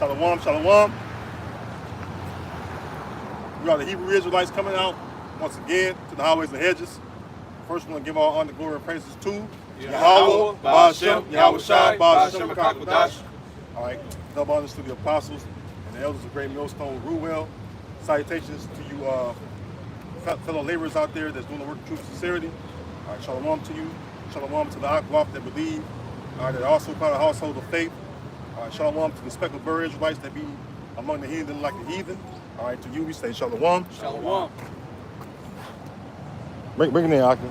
Shalom, shalom. We are the Hebrew Israelites coming out once again to the highways and hedges. First, we want to give all honor, glory, and praises to Yahweh, Ba'ashem, Yahweh Shai, Ba'ashem, Kakadash. All right, double honors to the apostles and the elders of Great Millstone, Ruwell. Salutations to you fellow laborers out there that's doing the work of truth and sincerity. All right, shalom to you. Shalom to the Akwaf that believe. All right, that are also part of the household of faith. All right, shalom to the speckled bird Israelites that be among the heathen like the heathen. All right, to you we say shalom. Shalom. Bring it in, Akim.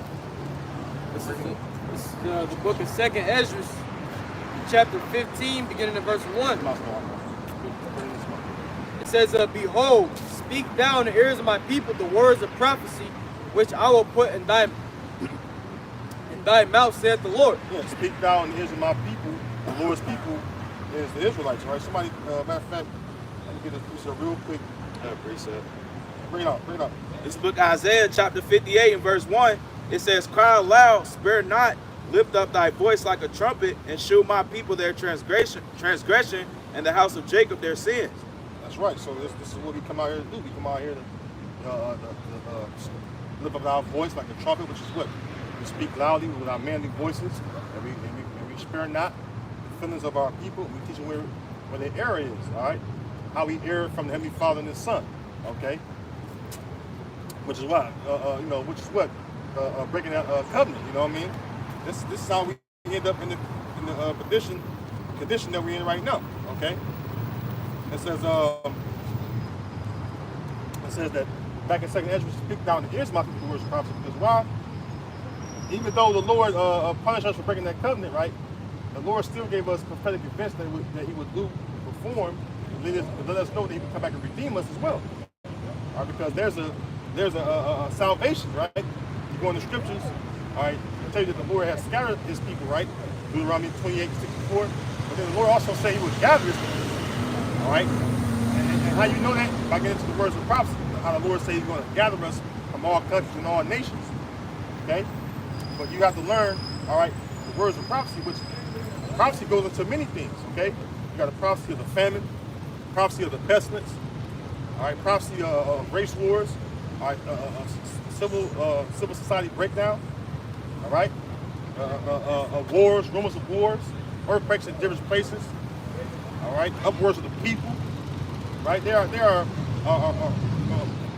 This is the book of 2nd Ezra, chapter 15, beginning in verse 1. It says, Behold, speak thou in the ears of my people the words of prophecy, which I will put in thy mouth, saith the Lord. Yeah, speak thou in the ears of my people. The Lord's people is the Israelites, right? Somebody, matter of fact, let me get this piece real quick. Precept. Bring it up, bring it up. This book Isaiah chapter 58 and verse 1, it says, Cry aloud, spare not, lift up thy voice like a trumpet, and shew my people their transgression, and the house of Jacob their sins. That's right. So this is what we come out here to do. We come out here to lift up our voice like a trumpet, which is what? We speak loudly with our manly voices, and we spare not the feelings of our people. We teach them where their error is, all right? How we err from the Heavenly Father and His Son, okay? Which is why, breaking that covenant, you know what I mean? This is how we end up in the condition that we're in right now, okay? It says that back in 2nd Ezra, speak down the ears of my people the words of prophecy, because why? Even though the Lord punished us for breaking that covenant, right? The Lord still gave us prophetic events that He would do, perform, and let us know that He would come back and redeem us as well. All right, because there's a salvation, right? You go in the scriptures, all right, it tells you that the Lord has scattered His people, right? Deuteronomy 28:64. But then the Lord also said He would gather His people. All right? And how you know that? By getting into the words of prophecy. How the Lord says He's going to gather us from all countries and all nations. Okay? But you have to learn, all right, the words of prophecy, which prophecy goes into many things, okay? You got a prophecy of the famine, prophecy of the pestilence, all right, prophecy of race wars, all right, civil society breakdown, all right, wars, rumors of wars, earthquakes in different places, all right, upwards of the people, right? There are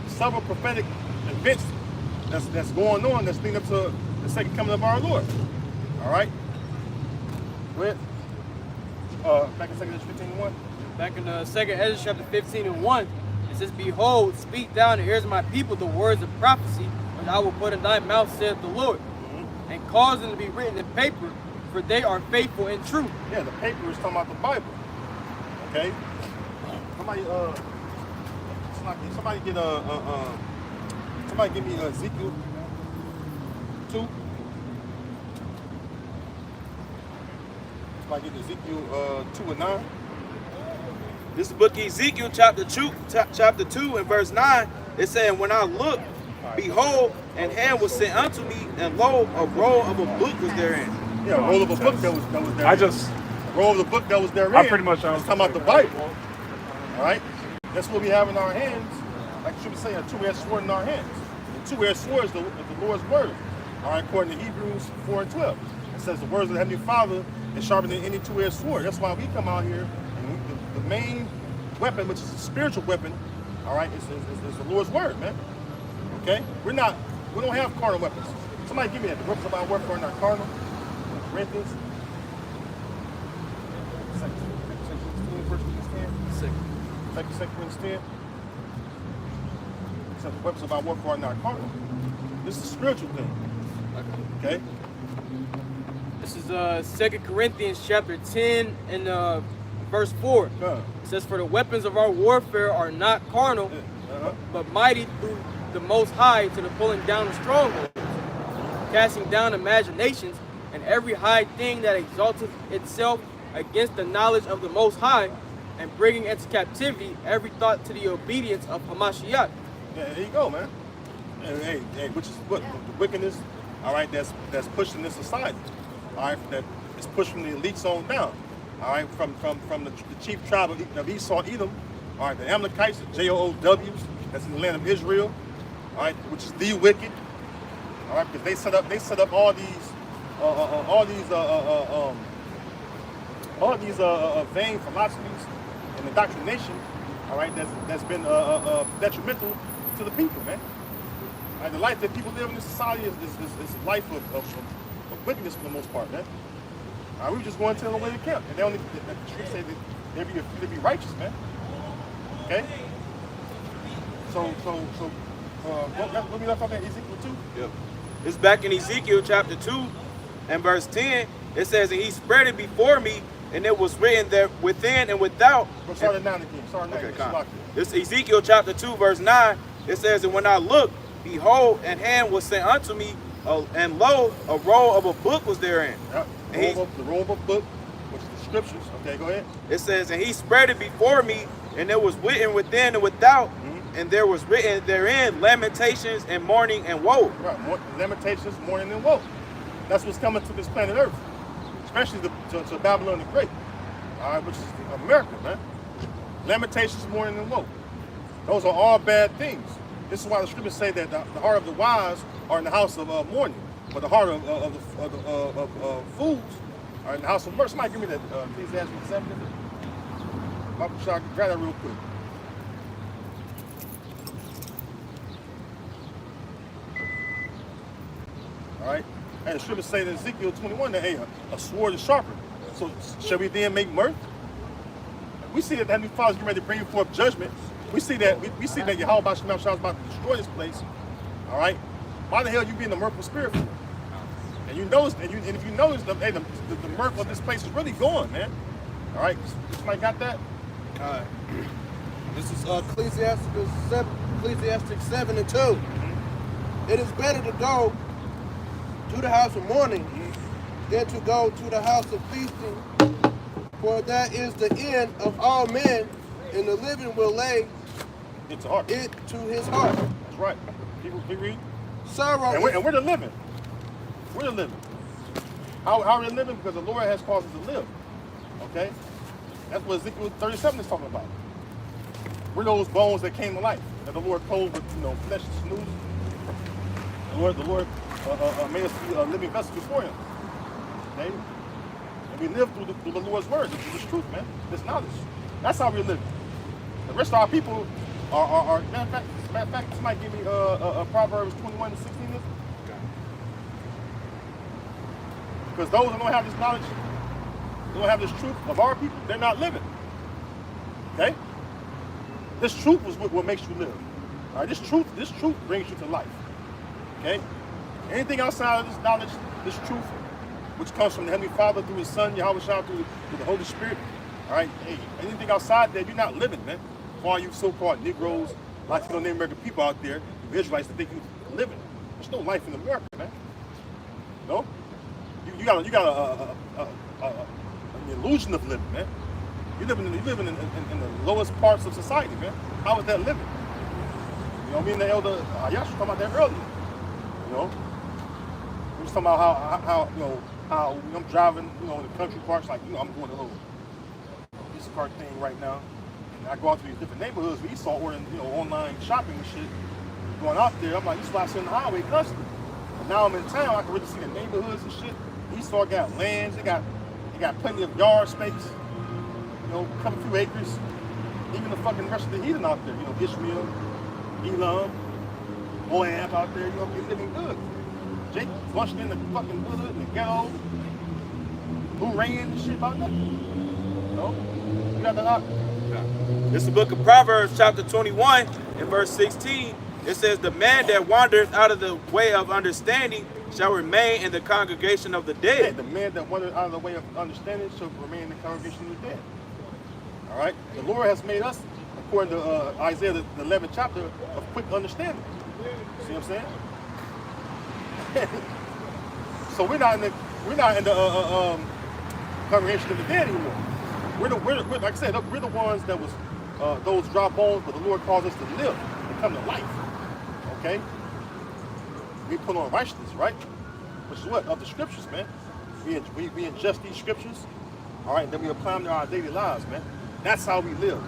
several prophetic events that's going on that's leading up to the second coming of our Lord, all right? Go ahead. Back in 2nd Ezra 15:1. Back in 2nd Ezra chapter 15 and 1, it says, Behold, speak thou in the ears of my people the words of prophecy, which I will put in thy mouth, saith the Lord, and cause them to be written in paper, for they are faithful and true. Yeah, the paper is talking about the Bible. Okay? Somebody give me Ezekiel 2. Somebody get Ezekiel 2 and 9. This is the book of Ezekiel chapter 2 and verse 9. It's saying, When I looked, behold, an hand was sent unto me, and lo, a roll of a book was therein. Yeah, a roll of a book that was there. A roll of the book that was therein. I pretty much it's talking about the Bible. All right? That's what we have in our hands. Like you should be saying, a two-edged sword in our hands. The two-edged sword is the Lord's word. All right, according to Hebrews 4 and 12. It says the words of the Heavenly Father is sharper than any two-edged sword. That's why we come out here, and the main weapon, which is a spiritual weapon, all right, is the Lord's word, man. Okay? We don't have carnal weapons. Somebody give me that. The weapons of our warfare are not carnal. Corinthians. 2 Corinthians 10. 2 Corinthians 10. It says the weapons of our warfare are not carnal. This is a spiritual thing. Okay? This is 2 Corinthians chapter 10 and verse 4. It says, For the weapons of our warfare are not carnal, but mighty through the Most High to the pulling down of strongholds, casting down imaginations, and every high thing that exalteth itself against the knowledge of the Most High, and bringing into captivity every thought to the obedience of Hamashiach. Yeah, there you go, man. Hey, which is what the wickedness, all right, that's pushing this society, all right, that is pushing the elites on down, all right, from the chief tribe of Esau, Edom, all right, the Amalekites, the Joows, that's in the land of Israel, all right, which is the wicked, all right, because they set up all these vain philosophies and indoctrination, all right, that's been detrimental to the people, man. All right, the life that people live in this society is a life of wickedness for the most part, man. All right, we were just going to the way they kept, and they only say that they be righteous, man. Okay. So what we left off at Ezekiel 2? Yep. It's back in Ezekiel chapter 2 and verse 10. It says, and he spread it before me, and it was written there within and without. But start it 9 again. Start 9. Okay, this is Ezekiel chapter 2, verse 9. It says, and when I looked, behold, an hand was sent unto me, and lo, a roll of a book was therein. Yep. The roll of a book, which is the scriptures. Okay, go ahead. It says, and he spread it before me, and it was written within and without, and there was written therein lamentations and mourning and woe. Right, lamentations, mourning and woe. That's what's coming to this planet Earth, especially to Babylon the Great, all right, which is America, man. Lamentations, mourning and woe. Those are all bad things. This is why the scriptures say that the heart of the wise are in the house of mourning, but the heart of fools are in the house of mirth. Somebody give me that Ecclesiastes 7. I'll grab that real quick. All right. And the scriptures say in Ezekiel 21 that hey, a sword is sharper. So shall we then make mirth? We see that Heavenly Father is getting ready to bring forth judgment. We see that Yahweh is about to destroy this place. All right. Why the hell are you being a mirthful spirit for? And you notice, and if you notice, the mirth of this place is really gone, man. All right. Somebody got that? All right. This is Ecclesiastes 7 and 2. It is better to go to the house of mourning than to go to the house of feasting, for that is the end of all men, and the living will lay it to his heart. That's right. People read. Sorrow. And we're the living. We're the living. How are we living? Because the Lord has caused us to live. Okay? That's what Ezekiel 37 is talking about. We're those bones that came to life, that the Lord clothed with, flesh and snooze. The Lord made us be a living vessel before Him. Okay? And we live through the Lord's word, this truth, man. This knowledge. That's how we're living. The rest of our people are matter of fact, this might give me Proverbs 21 and 16. Because those who don't have this knowledge, who don't have this truth of our people, they're not living. Okay? This truth is what makes you live. All right, this truth brings you to life. Okay? Anything outside of this knowledge, this truth, which comes from the Heavenly Father through His Son, Yahweh Shah, through the Holy Spirit, all right, hey, anything outside there, you're not living, man. For all you so-called Negroes, Latino Native American people out there, you Israelites that think you're living. There's no life in America, man. No? You got an illusion of living, man. You're living in the lowest parts of society, man. How is that living? You know, me and the elder Ayash was talking about that earlier. You know, we was talking about how I'm driving, in the country parks, like, I'm doing a little Instacart thing right now. And I go out to these different neighborhoods where Esau ordering, online shopping and shit. Going out there, I'm like, Esau out on the highway constantly. But now I'm in town, I can really see the neighborhoods and shit. Esau got lands, they got plenty of yard space, a couple few acres. Even the fucking rest of the heathen out there, Ishmael, Elam, Moab out there, they're living good. Jake flushed in the fucking hood, in the ghetto, blue rain and shit about nothing. You got that out? This is the book of Proverbs, chapter 21, and verse 16. It says, the man that wandereth out of the way of understanding shall remain in the congregation of the dead. Yeah, the man that wandered out of the way of understanding shall remain in the congregation of the dead. All right? The Lord has made us, according to Isaiah, the 11th chapter, of quick understanding. See what I'm saying? So we're not in the congregation of the dead anymore. We're like I said, we're the ones that was those dry bones, but the Lord calls us to live, to come to life. Okay? We put on righteousness, right? Which is what? Of the scriptures, man. We ingest these scriptures, All right, then we apply them to our daily lives, man. That's how we live.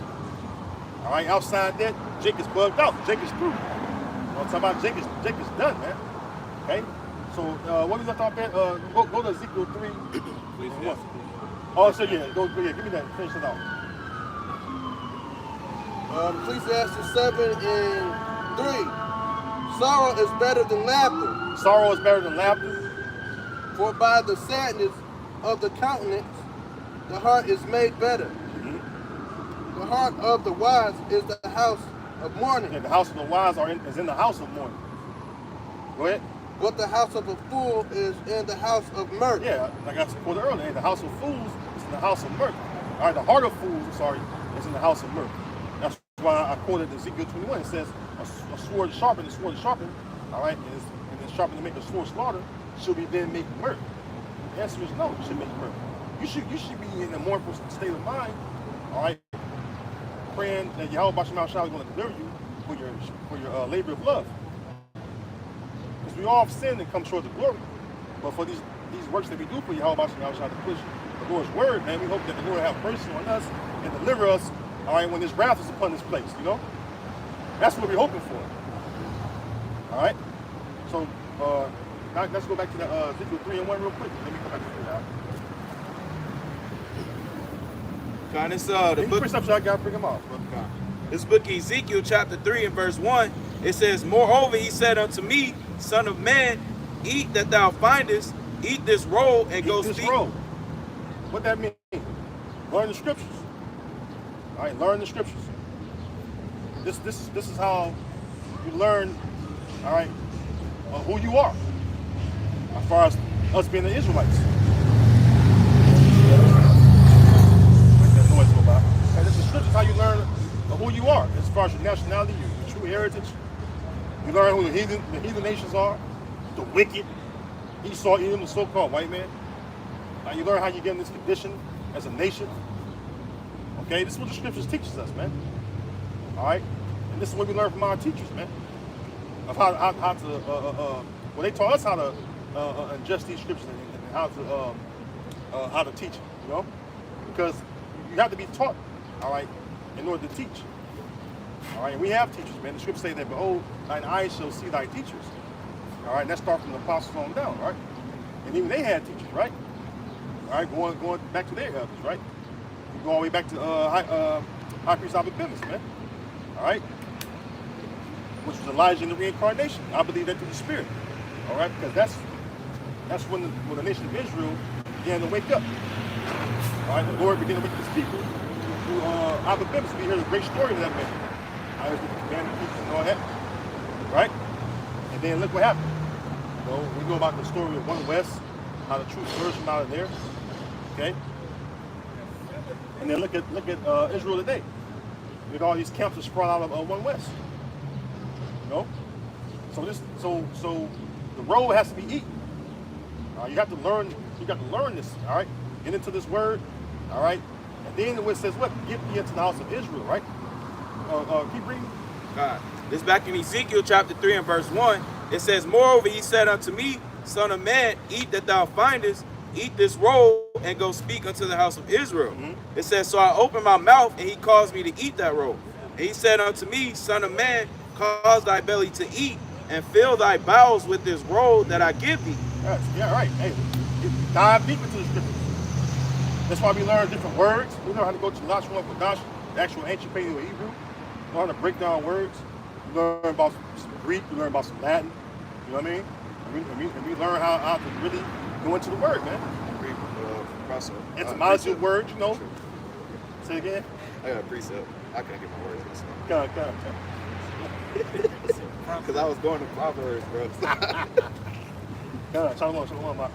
All right, outside that, Jake is bugged out. Jake is through. I'm talking about Jake is done, man. Okay? So what we left off at? Go to Ezekiel 3. Please, Yes. Oh, so yeah, give me that. Finish it out. Ecclesiastes 7 and 3. Sorrow is better than laughter, Sorrow is better than laughter. for by the sadness of the countenance the heart is made better. The heart of the wise is the house of mourning, And the house of the wise is in the house of mourning. Go ahead. but the house of a fool is in the house of mirth. Yeah, like I quoted earlier, the house of fools is in the house of mirth. All right, the heart of fools, is in the house of mirth. That's why I quoted Ezekiel 21. It says, a sword sharpened, all right, and it's sharpened to make a sword slaughter, should we then make mirth? The answer is no, you should make mirth. You should be in a mournful state of mind, all right, praying that Yahweh Shema Shah is going to deliver you for your labor of love. Because we all have sinned and come short of glory. But for these works that we do for Yahweh Shema Shah to push the Lord's word, man, we hope that the Lord have mercy on us and deliver us, all right, when this wrath is upon this place, you know? That's what we're hoping for. All right? So, now let's go back to the Ezekiel 3 and 1 real quick. Let me come back to that. God, this Any precepts I got to bring them off, bro. This book of Ezekiel chapter 3 and verse 1, it says, moreover, he said unto me, son of man, eat that thou findest, eat this roll, and go speak. Roll. What that mean? Learn the scriptures. All right, learn the scriptures. This is how you learn, all right, who you are, as far as us being the Israelites. Make that noise go by. And this is scriptures how you learn who you are, as far as your nationality, your true heritage. You learn who the heathen nations are, the wicked, Esau, Edom, the so-called white man. You learn how you get in this condition as a nation. Okay, this is what the scriptures teaches us, man. All right, and this is what we learn from our teachers, man. Of how to well, they taught us how to ingest these scriptures and how to teach it, you know, because you have to be taught, all right, in order to teach. All right, and we have teachers, man. The scriptures say that, behold, thine eyes shall see thy teachers. All right, and that starts from the apostles on down, right? And even they had teachers, right? All right, going back to their elders, right? We go all the way back to High Priest Abba Bibas, man. All right, which was Elijah in the reincarnation. I believe that through the Spirit. All right, because that's when the nation of Israel began to wake up. All right, the Lord began to wake his people through Abba Bibas. We hear the great story of that man. I was with the commanding people and all that, right? And then look what happened. You know, we know about the story of One West, how the truth flourished from out of there. Okay. And then look at Israel today. With all these camps that sprung out of One West. You know? So the road has to be eaten. You got to learn this, all right? Get into this word, all right? And then it says what? Get ye into the house of Israel, right? Keep reading. God. This back in Ezekiel chapter 3 and verse 1, it says, moreover, he said unto me, son of man, eat that thou findest, eat this roll, and go speak unto the house of Israel. It says, so I opened my mouth, and he caused me to eat that roll. And he said unto me, son of man, cause thy belly to eat, and fill thy bowels with this roll that I give thee. Yes, yeah, right. Hey, dive deep into the scriptures. That's why we learn different words. We know how to go to Lashon Kodash, the actual ancient Paleo-Hebrew. We learn how to break down words. We learn about some Greek. We learn about some Latin. You know what I mean? And we learn how to really go into the word, man. Etymology of words, you know. Say it again. I got a precept. I can't get my words mixed Come up. Because I was going to Proverbs, bro. Shalom, Mark.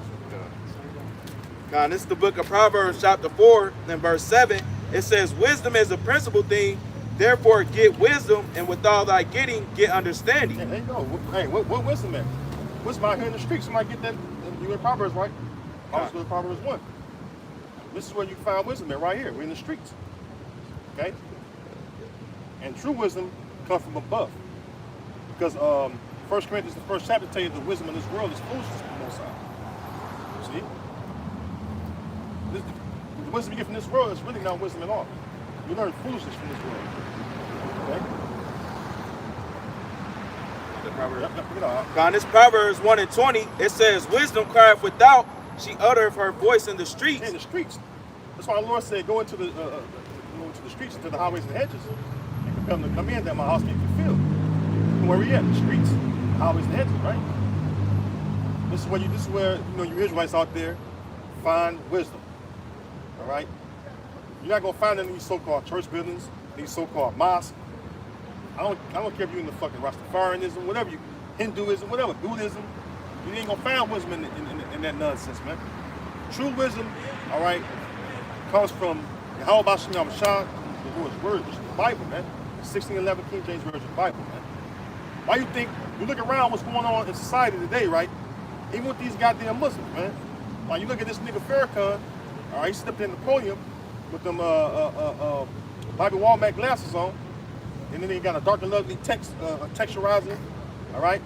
God, this is the book of Proverbs chapter 4 and verse 7. It says, wisdom is a principal thing, therefore get wisdom, and with all thy getting, get understanding. Yeah, there you go. Hey, what wisdom at? Wisdom out here in the streets. Somebody get that. You in Proverbs, right? I was in Proverbs 1. This is where you find wisdom at, right here. We're in the streets. Okay? And true wisdom comes from above. Because 1 Corinthians, the first chapter, tell you the wisdom of this world is foolishness to the Most High. See? The The wisdom you get from this world is really not wisdom at all. You learn foolishness from this world. Okay? On this Proverbs 1:20, it says, "Wisdom crieth without; she uttereth her voice in the streets." In the streets. That's why the Lord said, "Go into the streets, into the highways and hedges, and compel them to come in, that my house may be filled." And where we at? The streets, the highways and hedges, right? This is where you Israelites out there find wisdom. All right. You're not gonna find it in these so-called church buildings, these so-called mosques. I don't care if you're in the fucking Rastafarianism, whatever Hinduism, whatever, Buddhism. You ain't gonna find wisdom in that nonsense, man. True wisdom, all right, comes from Yahweh Bashim Yahweh, the Lord's word, which is the Bible, man. The 1611 King James Version Bible, man. Why you think you look around what's going on in society today, right? Even with these goddamn Muslims, man. Why you look at this nigga Farrakhan, all right, he stepped in the podium with them Bobby Walmack glasses on, and then he got a dark and lovely texturizer, all right?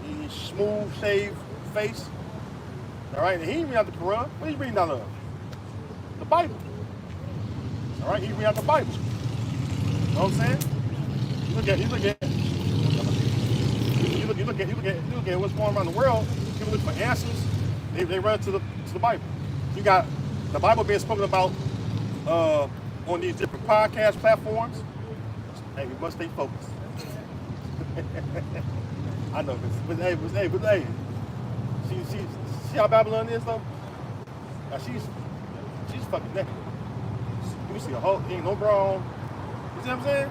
He smooth shaved face, all right? And he ain't reading out the Quran. What are you reading out of? The Bible, all right? He reading out the Bible. You know what I'm saying? You look at what's going on around the world. People look for answers. They run to the Bible. You got the Bible being spoken about on these different podcast platforms. Hey, we must stay focused. I know this, but hey, see how Babylon is though? Now she's fucking naked. You see a whole, ain't no bra on. You see what I'm saying?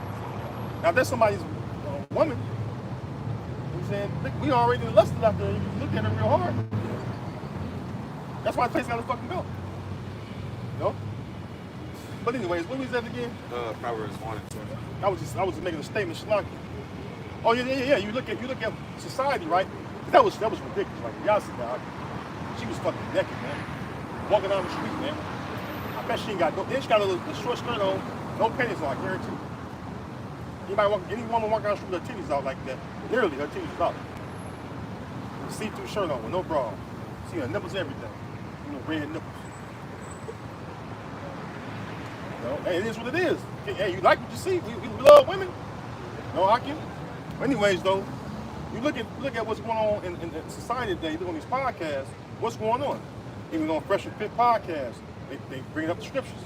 Now if there's somebody's woman, you know what I'm saying, we already lusted out there. You look at it real hard. That's why the place gotta fucking go. You know? But anyways, what was that again? Proverbs 1:20. I was just making a statement, Shalaki. Oh yeah. You look at society, right? That was ridiculous. Like y'all see that. She was fucking naked, man. Walking down the street, man. I bet she ain't got no. Then she got a short skirt on, no panties on. I guarantee. Any woman walking down the street with her titties out like that, literally her titties out. With a see-through shirt on with no bra. See her nipples, everything. Red nipples. Hey, it is what it is. Hey, you like what you see? We love women. No, I can. Anyways, though, you look at what's going on in society today. You look on these podcasts. What's going on? Even on Fresh and Fit podcast, they bring up the scriptures.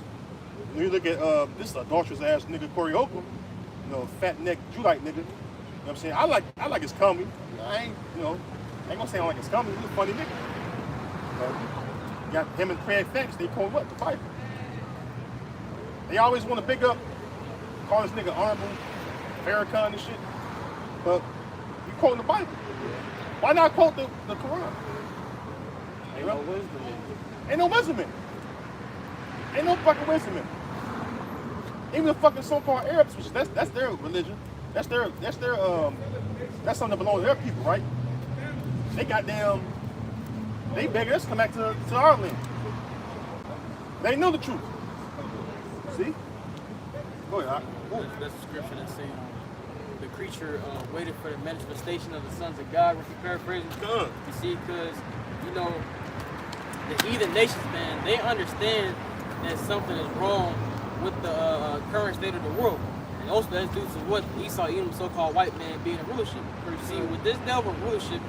You look at this adulterous ass nigga Corey Holcomb, fat neck Judite nigga. You know what I'm saying? I like his comedy. I ain't gonna say I don't like his comedy. He's a funny nigga. You got him and Craig Facts. They call what? The Bible. They always want to pick up, call this nigga honorable, Farrakhan and shit. But you quoting the Bible. Why not quote the Quran? Ain't no wisdom in it. Ain't no wisdom in it. Ain't no fucking wisdom in it. Even the fucking so-called Arabs, which that's their religion. That's something that belongs to their people, right? They begging us to come back to our land. They know the truth. See? Go ahead. That's the scripture that's saying the creature waited for the manifestation of the sons of God. If you paraphrase it, you see, because the heathen nations, man, they understand that something is wrong with the current state of the world, and also that's due to what Esau, Edom, so-called white man, being in rulership. Because you see, with this devil rulership,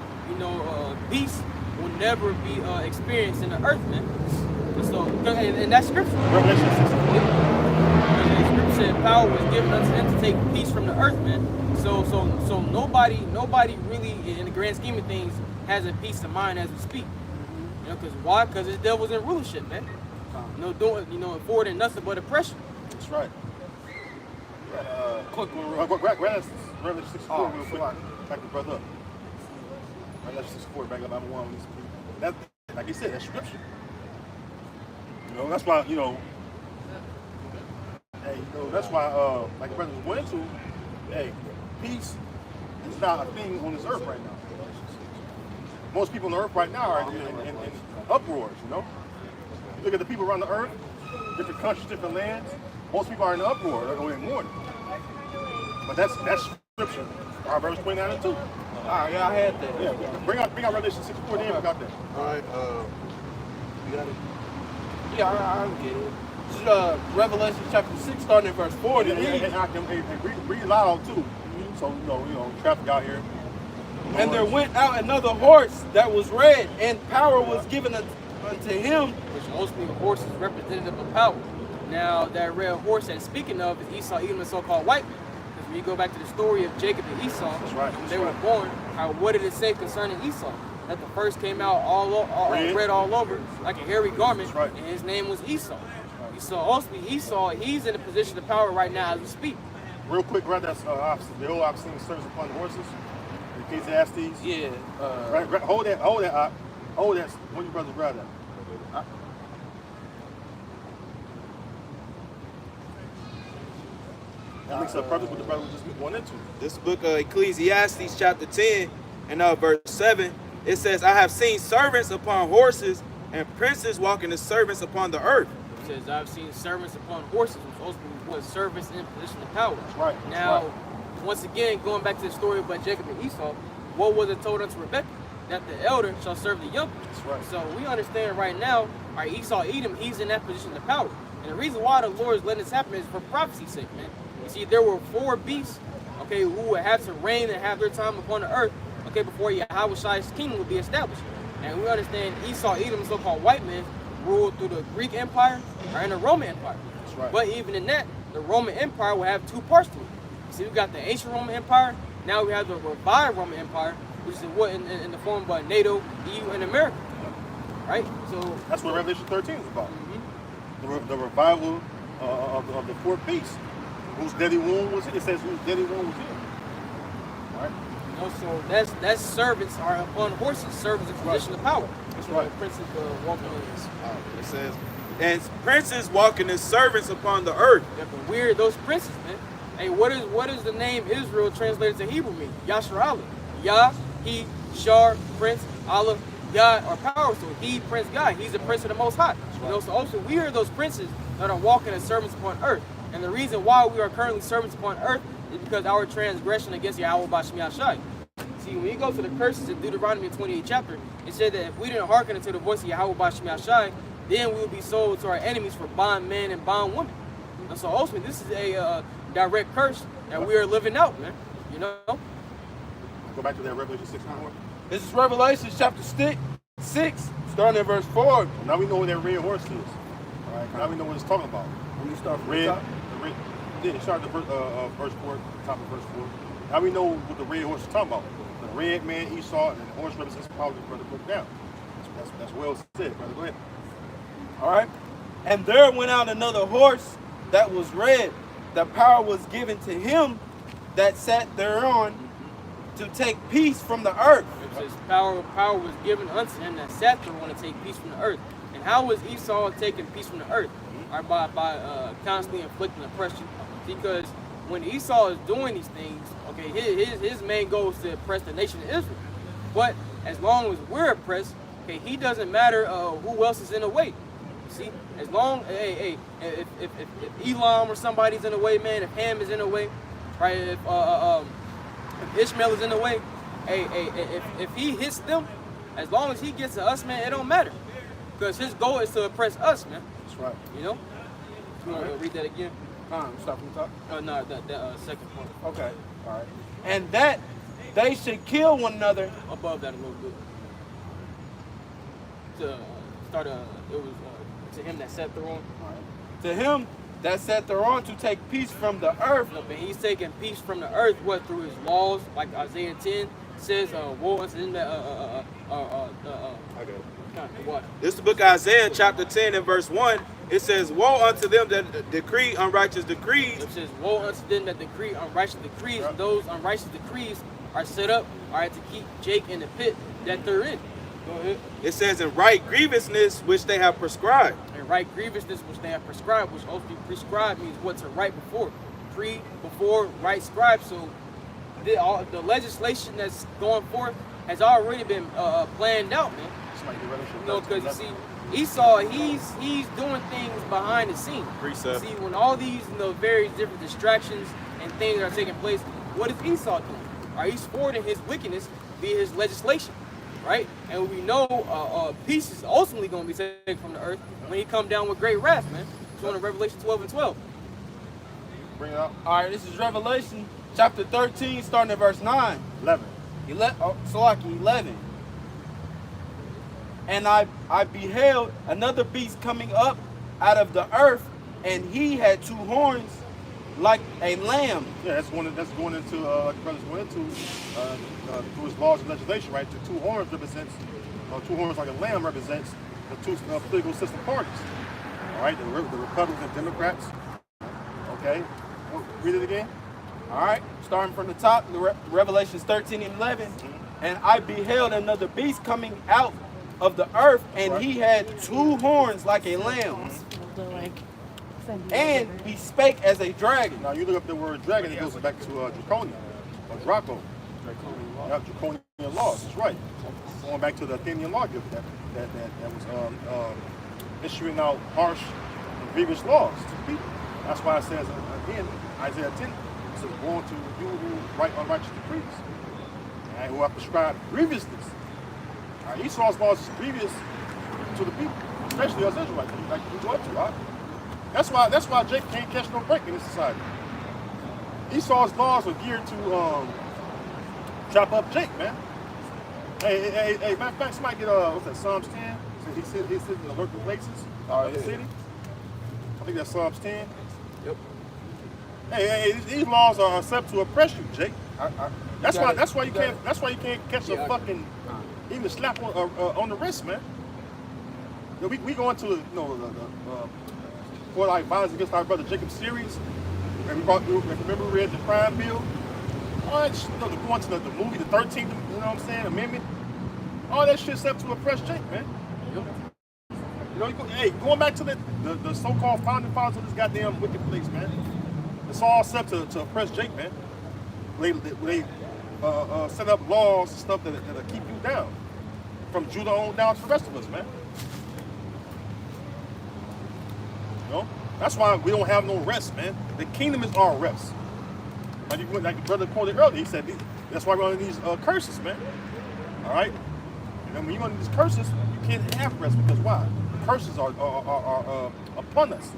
peace will never be experienced in the earth, man. So, and that's scripture. Revelation 6. The scripture said power was given unto them to take peace from the earth, man. So nobody really, in the grand scheme of things, has a peace of mind as we speak. Because why? Because this devil's in rulership, man. Affording nothing but oppression. That's right. Revelation 64 real quick. Back the brother up. Revelation 64, back up. I'm one of these people. That, like you said, that's scripture. That's why, that's why, like the brother was going into, hey, peace is not a thing on this earth right now. Most people on the earth right now are in uproars, You look at the people around the earth, different countries, different lands, most people are in uproar, they're in mourning. But that's scripture, Proverbs 29:2. All right, yeah, I had that. Yeah, bring out Revelation 64, then we got that. All right, you got it? Yeah, I get it. Revelation chapter 6, starting at verse 4. And read loud too. So traffic out here. And there went out another horse that was red, and power was given unto him. Which ultimately, a horse is representative of power. Now, that red horse that's speaking of is Esau, Edom, and so-called white man. Because when you go back to the story of Jacob and Esau, when they were born, what did it say concerning Esau? That the first came out red all over, like a hairy garment, and his name was Esau. So ultimately, Esau, he's in a position of power right now as we speak. Real quick, right? That's the old I've seen serves upon horses. Ecclesiastes. Yeah. Hold that. Hold that. When your brothers grab that. That makes up perfect with the brother we just went into. This book of Ecclesiastes chapter 10 and verse 7, it says, I have seen servants upon horses and princes walking as servants upon the earth. It says, I've seen servants upon horses, which ultimately was servants in a position of power. That's right. Now, once again, going back to the story about Jacob and Esau, what was it told unto Rebekah? That the elder shall serve the younger. That's right. So we understand right now, our Esau, Edom, he's in that position of power. And the reason why the Lord is letting this happen is for prophecy's sake, man. You see, there were 4 beasts, okay, who would have to reign and have their time upon the earth, okay, before Yahweh's kingdom would be established. And we understand Esau, Edom, so-called white men, ruled through the Greek Empire and the Roman Empire. That's right. But even in that, the Roman Empire will have 2 parts to it. See, we got the ancient Roman Empire. Now we have the revived Roman Empire, which is what in the form of NATO, EU, and America. Right? So that's what Revelation 13 is about. The revival of the 4 beasts, whose deadly wound was in. It says whose deadly wound was in. All right. So that's servants are upon horses. Servants in position of power. That's right. Princes walking on this. It says, and princes walking as servants upon the earth. Yeah, but we're those princes, man. Hey, what is the name Israel translated to Hebrew mean? Yasharallah. Yah, he, Shar, Prince, Allah, God, or power. So he, Prince, God. He's the Prince of the Most High. Right. So also we are those princes that are walking as servants upon earth. And the reason why we are currently servants upon earth is because our transgression against Yahweh Bashmi Ashai. See, when you go to the curses in Deuteronomy 28 chapter, it said that if we didn't hearken unto the voice of Yahweh Bashmi Ashai, then we will be sold to our enemies for bondmen and bondwomen. And so ultimately, this is a direct curse that we are living out, man. You know? Go back to that Revelation 6 more. This is Revelation chapter 6, starting at verse 4. Now we know what that red horse is. All right. Now we know what it's talking about. When you start from red, the top. Yeah, start the verse 4, top of verse 4. Now we know what the red horse is talking about. The red man Esau, and the horse represents the power of the brother put down. That's well said, brother. Go ahead. All right. And there went out another horse that was red. The power was given to him that sat thereon to take peace from the earth. It says power was given unto him that sat there to take peace from the earth. And how was Esau taking peace from the earth? Or by constantly inflicting oppression. Because when Esau is doing these things, okay, his main goal is to oppress the nation of Israel. But as long as we're oppressed, okay, he doesn't matter who else is in the way. See, as long if Elam or somebody's in the way, man, if Ham is in the way, right? If Ishmael is in the way, if he hits them, as long as he gets to us, man, it don't matter, because his goal is to oppress us, man. That's right. You know. You want to read that again? Stop from the top. No, that second point. Okay. All right. And that they should kill one another. Above that a little bit. To start it was to him that sat thereon. To him that sat thereon to take peace from the earth. No, but he's taking peace from the earth, what, through his laws, like Isaiah 10 says, woe unto them that what? This is the book of Isaiah chapter 10 and verse 1. It says, woe unto them that decree unrighteous decrees. It says, woe unto them that decree unrighteous decrees. And those unrighteous decrees are set up, all right, to keep Jake in the pit that they're in. Go ahead. It says, in right grievousness which they have prescribed. And right grievousness which they have prescribed, which ultimately prescribed means what to write before. Before, right scribe. So the legislation that's going forth has already been planned out, man. You know, because you see, Esau, he's doing things behind the scenes. Precept. See, when all these various different distractions and things are taking place, what is Esau doing? He's forwarding his wickedness via his legislation. right? And we know peace is ultimately going to be taken from the earth when he come down with great wrath, man. It's on Revelation 12 and 12. Bring it up. All right, this is Revelation chapter 13, starting at verse 9. 11. 11. And I beheld another beast coming up out of the earth, and he had 2 horns like a lamb. Yeah, that's going into like the brothers went into through his laws and legislation, right? The 2 horns represents 2 horns like a lamb represents the 2 political system parties. All right, the Republicans and Democrats. Okay, read it again. All right, starting from the top, Revelations 13 and 11. And I beheld another beast coming out of the earth, and he had 2 horns like a lamb. And he spake as a dragon. Now you look up the word dragon, it goes back to Draconian or Draco. Draconian laws. That's right. Going back to the Athenian lawgiver that was issuing out harsh and grievous laws to the people. That's why it says again, Isaiah 10, it says, "Born to you who write unrighteous decrees, and who have prescribed grievousness." Esau's laws is grievous to the people, especially us Israelites, like we go up to, right? That's why Jake can't catch no break in this society. Esau's laws are geared to trap up Jake, man. Hey, matter of fact, somebody get what's that, Psalms 10? So he sits in the lurking places of the city. I think that's Psalms 10. Yep. Hey, these laws are set to oppress you, Jake. That's why you can't catch a fucking even a slap on the wrist, man. You know, we go into the for like violence against our brother Jacob series, and remember we read the crime bill. All that shit, going to the movie, the 13th, you know what I'm saying, amendment. All that shit's up to oppress Jake, man. You know, going back to the so-called founding fathers of this goddamn wicked place, man. It's all set to oppress Jake, man. They set up laws and stuff that keep you down, from Judah on down to the rest of us, man. You know? That's why we don't have no rest, man. The kingdom is our rest. Like the brother quoted earlier, he said, that's why we're under these curses, man. All right? And when you're under these curses, you can't have rest, because why? The curses are upon us.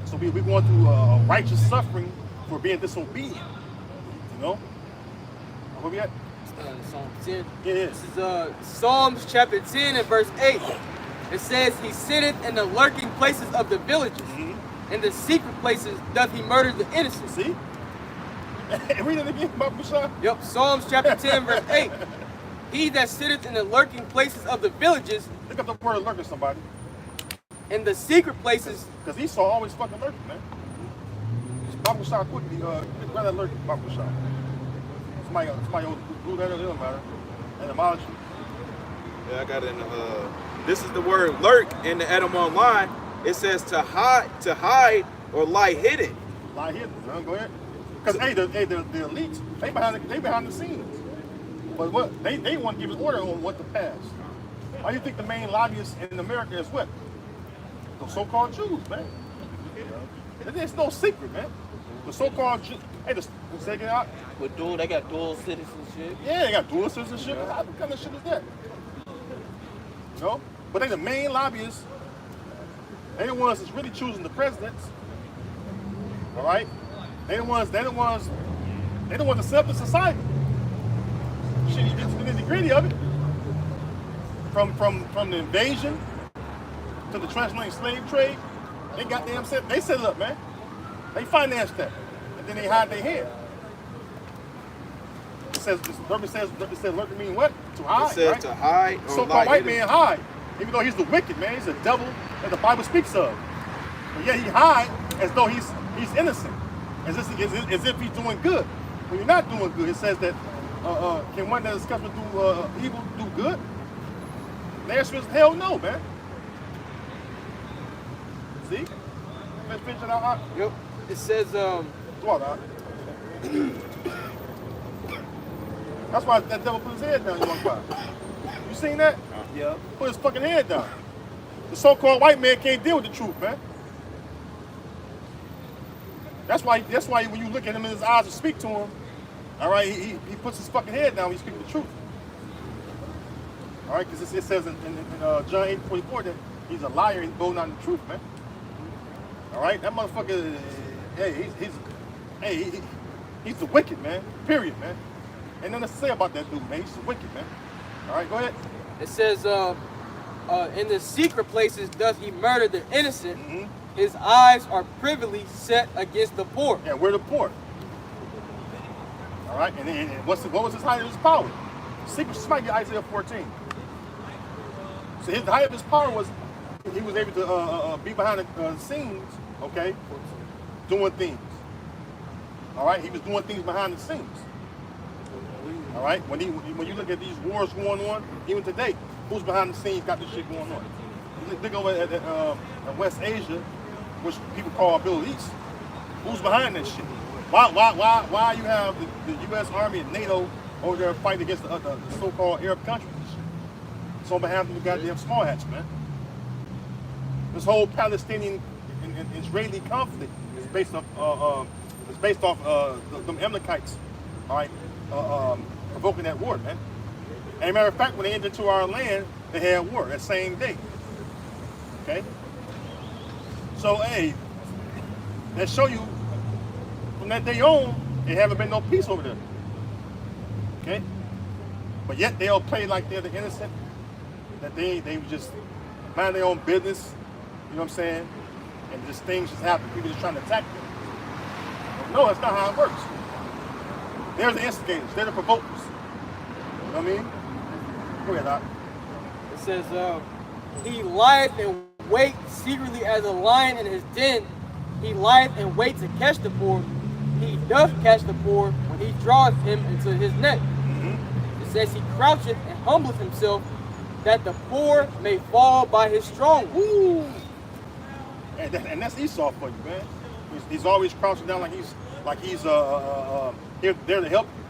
So we're going through righteous suffering for being disobedient. You know? Where we at? Psalm 10. Yeah. This is Psalms chapter 10 and verse 8. It says, he sitteth in the lurking places of the villages. In the secret places doth he murder the innocent. See? Read it again, Bashar. Yep, Psalms chapter 10 verse 8. He that sitteth in the lurking places of the villages. Look up the word lurking, somebody. In the secret places. Because Esau always fucking lurking, man. Just Bashar quickly, grab that lurking, Bashar. Somebody blew that up, it don't matter. Etymology. Yeah, I got it in the, this is the word lurk in the Edom Online. It says to hide or lie hidden. Lie hidden, go ahead. Because the elites, they behind the scenes. But what they want to give an order on what to pass. Why do you think the main lobbyists in America is what? The so-called Jews, man. There's no secret, man. The so-called Jews, say it out. But dude, they got dual citizenship. Yeah, they got dual citizenship. What kind of shit is that? You know? But they the main lobbyists. They the ones that's really choosing the presidents. All right? They the ones that set up the society. Shit, you get to the nitty-gritty of it. From the invasion to the transatlantic slave trade, they set it up, man. They financed that. And then they hide their head. It says lurking mean what? To hide. It says right? to hide or So-called lie white hidden. man hide. Even though he's the wicked man, he's a devil that the Bible speaks of. But yet he hide as though he's innocent. As if he's doing good. When you're not doing good, it says that can one that is discovered do evil do good? The answer is hell no, man. See? Let's finish it out. Yep. It says What, that's why that devil put his head down, you walk by. You seen that? Yeah. Put his fucking head down. The so-called white man can't deal with the truth, man. That's why when you look at him in his eyes and speak to him, all right, he puts his fucking head down when he speaks the truth. All right, because it says in John 8:44 that he's a liar and bold not in the truth, man. All right, that motherfucker, hey, he's the wicked, man. Period, man. Ain't nothing to say about that dude, man. He's the wicked, man. All right, go ahead. It says, in the secret places does he murder the innocent. His eyes are privily set against the poor. Yeah, we're the poor. All right, and what was his height of his power? Secret, somebody get Isaiah 14. So the height of his power was he was able to be behind the scenes, okay, doing things. All right, he was doing things behind the scenes. All right, when you look at these wars going on, even today, who's behind the scenes got this shit going on? You look over at West Asia, which people call Middle East. Who's behind that shit? Why you have the U.S. Army and NATO over there fighting against the so-called Arab countries? It's on behalf of the goddamn small hats, man. This whole Palestinian and Israeli conflict is based off them Amalekites, all right, provoking that war, man. And matter of fact, when they entered into our land, they had war that same day. Okay. So hey, that show you from that day on, there haven't been no peace over there. Okay. But yet they'll play like they're the innocent, that they just mind their own business. You know what I'm saying? And just things just happen. People just trying to attack them. But no, that's not how it works. They're the instigators. They're the provokers. You know what I mean? Go ahead, Doc. It says, he lieth in wait secretly as a lion in his den. He lieth in wait to catch the poor. He doth catch the poor when he draweth him into his net. It says he croucheth and humbleth himself, that the poor may fall by his strong. Woo! And that's Esau for you, man. He's always crouching down like he's here there to help you.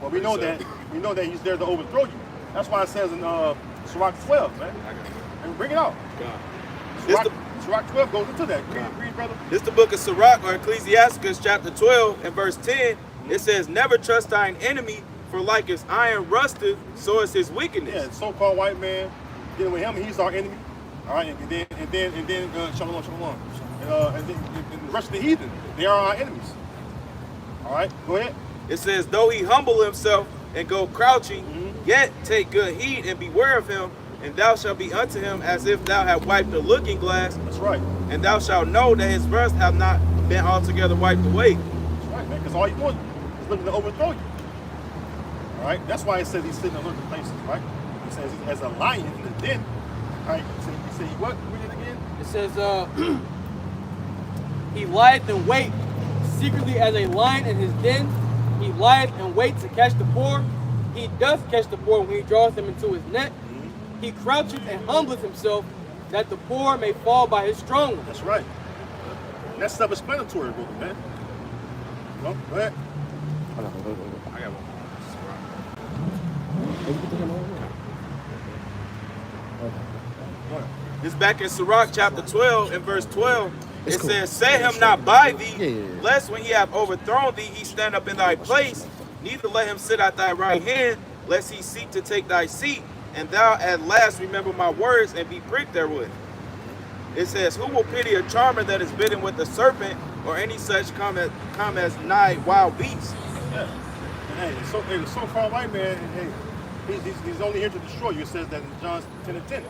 Well, we know that he's there to overthrow you. That's why it says in Sirach 12, man. And bring it out. Sirach 12 goes into that. Read, brother. This is the book of Sirach, or Ecclesiasticus, chapter 12, and verse 10. It says, "Never trust thine enemy, for like as iron rusteth, so is his wickedness." Yeah, so-called white man, dealing with him, he's our enemy. All right, and then shalom. And the rest of the heathen, they are our enemies. All right, go ahead. It says, "Though he humble himself and go crouching, yet take good heed and beware of him, and thou shalt be unto him as if thou had wiped a looking glass. That's right. And thou shalt know that his rust have not been altogether wiped away." That's right, man, because all he's doing is looking to overthrow you. All right, that's why it says he's sitting in lurking places, right? He says he has a lion in the den. All right, so he said, what? Read it again. It says, he lieth in wait secretly as a lion in his den. He lieth in wait to catch the poor. He doth catch the poor when he draweth them into his net. He croucheth and humbleth himself, that the poor may fall by his strong one. That's right. And that's self-explanatory, brother, man. No, go ahead. I got one. This back in Sirach chapter 12 and verse 12. It says, "Set him not by thee, lest when he have overthrown thee, he stand up in thy place. Neither let him sit at thy right hand, lest he seek to take thy seat. And thou at last remember my words and be pricked therewith." It says, "Who will pity a charmer that is bitten with a serpent, or any such come as nigh wild beasts?" Yeah. And hey, the so-called white man, hey, he's only here to destroy you. It says that in John 10 and 10.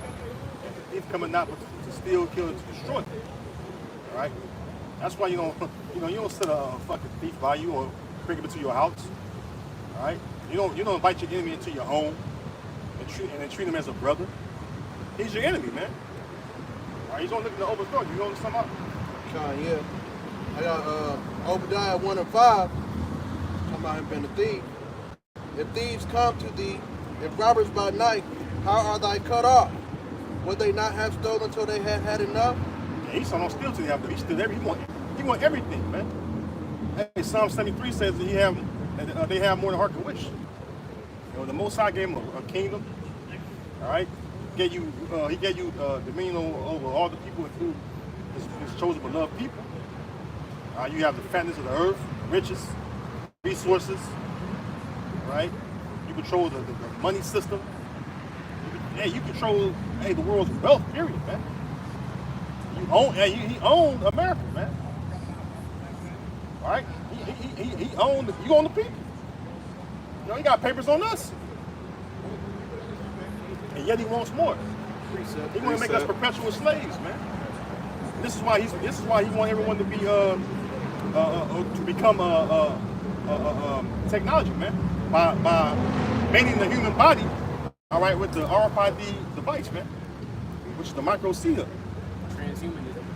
He's coming not but to steal, kill, and to destroy. All right. That's why you don't set a fucking thief by you or bring him into your house. All right. You don't invite your enemy into your home and treat him as a brother. He's your enemy, man. All right. He's only looking to overthrow you. You know what I'm talking about? Yeah. I got Obadiah 1 and 5. Talking about him being a thief. "If thieves come to thee, if robbers by night, how are thy cut off? Would they not have stolen till they had had enough?" Yeah, Esau don't steal till he have to. He steal he want everything, man. Hey, Psalm 73 says that they have more than heart can wish. You know, the Most High gave him a kingdom. All right, he gave you dominion over all the people, including his chosen beloved people. You have the fatness of the earth, riches, resources. Right? You control the money system. You control the world's wealth, period, man. He owned America, man. All right? He owned, you own the people. You know, he got papers on us. And yet he wants more. He want to make us perpetual slaves, man. And this is why he want everyone to be to become technology, man. By mating the human body, all right, with the RFID device, man, which is the micro seal.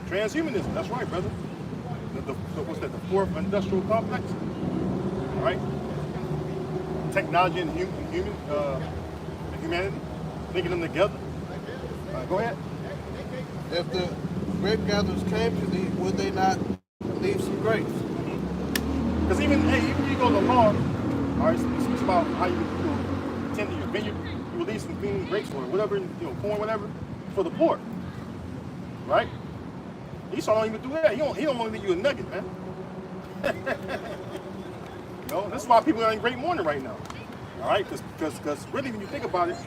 Transhumanism. That's right, brother. What's that? The fourth industrial complex. All right. Technology and humanity, linking them together. Go ahead. If the grape gatherers came to thee, would they not leave some grapes? Because even when you go to law, all right, it speaks about how you tend to your vineyard, you release some green grapes or whatever, corn, whatever, for the poor, right? Esau don't even do that. He don't want to leave you a nugget, man. This is why people are in great mourning right now. All right, because really, when you think about it,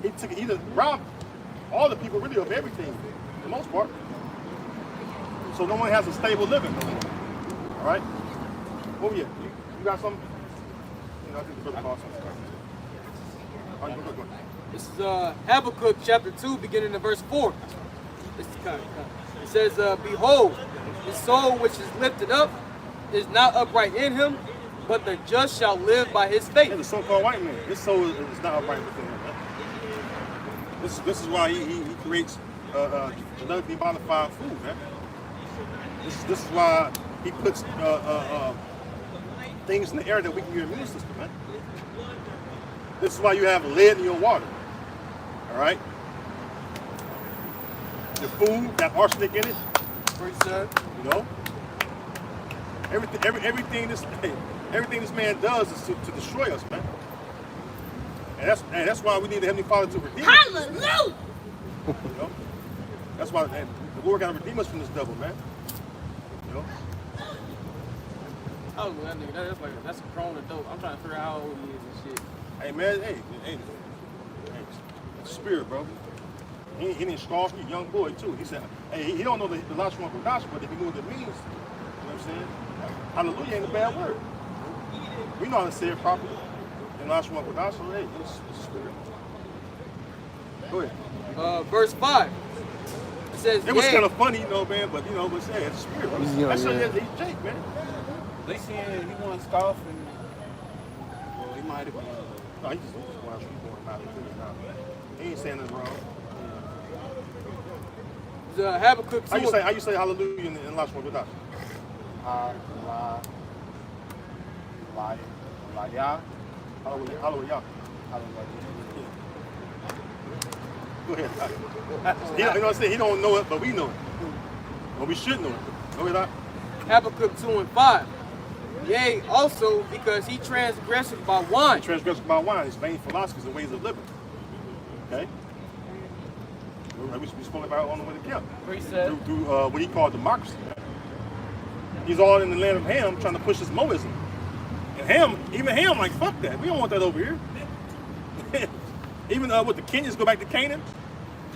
he robbed all the people really of everything, for the most part. So no one has a stable living. All right. Oh yeah, you got something? I think the brother called something. All right, go. This is Habakkuk chapter 2, beginning in verse 4. This is kind of, it says, behold, his soul which is lifted up is not upright in him, but the just shall live by his faith. Yeah, the so-called white man, his soul is not upright within him. Man. This is why he creates genetically modified food, man. This is why he puts things in the air that weaken your immune system, man. This is why you have lead in your water. All right? Your food, that arsenic in it. Everything this man does is to destroy us, man. And that's why we need the Heavenly Father to redeem us. Hallelujah! That's why the Lord got to redeem us from this devil, man. Oh, that nigga, that's a grown adult. I'm trying to figure out how old he is and shit. Hey, man, hey, it's spirit, bro. He didn't scoff, he a young boy, too. He said, hey, he don't know the Lashon Kodash, but if he knew what it means, you know what I'm saying? Hallelujah ain't a bad word. We know how to say it properly. In Lashon Kodash, so hey, it's spirit. Go ahead. Verse 5. It says, it was kind of funny, man, but say it's spirit, bro. That's he's Jake, man. They saying he want to scoff and he might have been. No, he just wants to be going out of He ain't saying nothing wrong. Habakkuk 2. How you say hallelujah in Lashon Kodash? Hallelujah. Go ahead. He don't know it, but we know it. Well, we should know it. Go ahead. Habakkuk 2 and 5. Yea, also because he transgresseth by wine. He transgresseth by wine, his vain philosophies and ways of living. Okay? We spoke about it on the way to camp. Through what he called democracy. He's all in the land of Ham trying to push his Moism. And even Ham, like, fuck that. We don't want that over here. Even with the Kenyans go back to Canaan,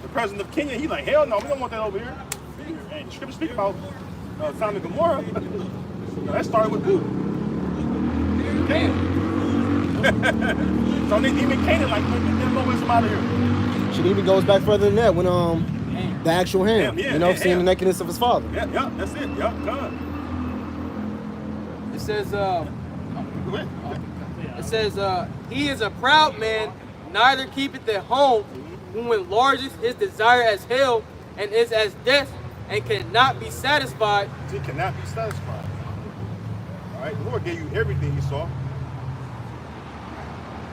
the president of Kenya, he like, hell no, we don't want that over here. And the scripture speak about Sodom and Gomorrah. That started with who? Canaan. So even Canaan, like, there's no wisdom out of here. Shit even goes back further than that when the actual Ham, seeing the nakedness of his father. Yeah, that's it. Yeah, done. It says, he is a proud man, neither keepeth at home, who enlarges his desire as hell, and is as death, and cannot be satisfied. He cannot be satisfied. All right, the Lord gave you everything you saw.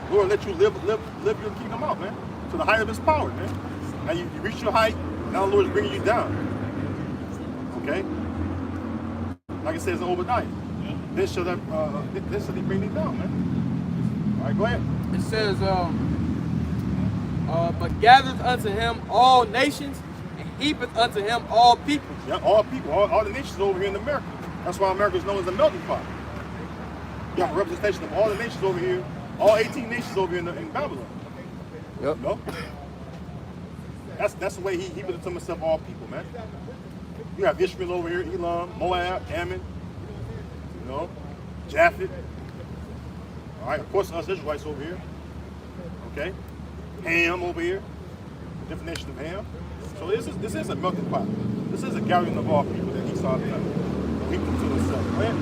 The Lord let you live your kingdom out, man, to the height of his power, man. Now you reach your height, now the Lord is bringing you down. Okay? Like it says in Obadiah. Then shall he bring you down, man. All right, go ahead. It says, but gathereth unto him all nations, and heapeth unto him all people. Yeah, all people, all the nations over here in America. That's why America is known as a melting pot. You have a representation of all the nations over here all 18 nations over in Babylon. Yep. You know? That's the way he put to himself all people, man. You have Israel over here, Elam, Moab, Ammon, you know, Japheth. All right, of course, us Israelites over here. Okay, Ham over here, different nation of Ham. So this is a melting pot. This is a gathering of all people that Esau done. He put to himself, right?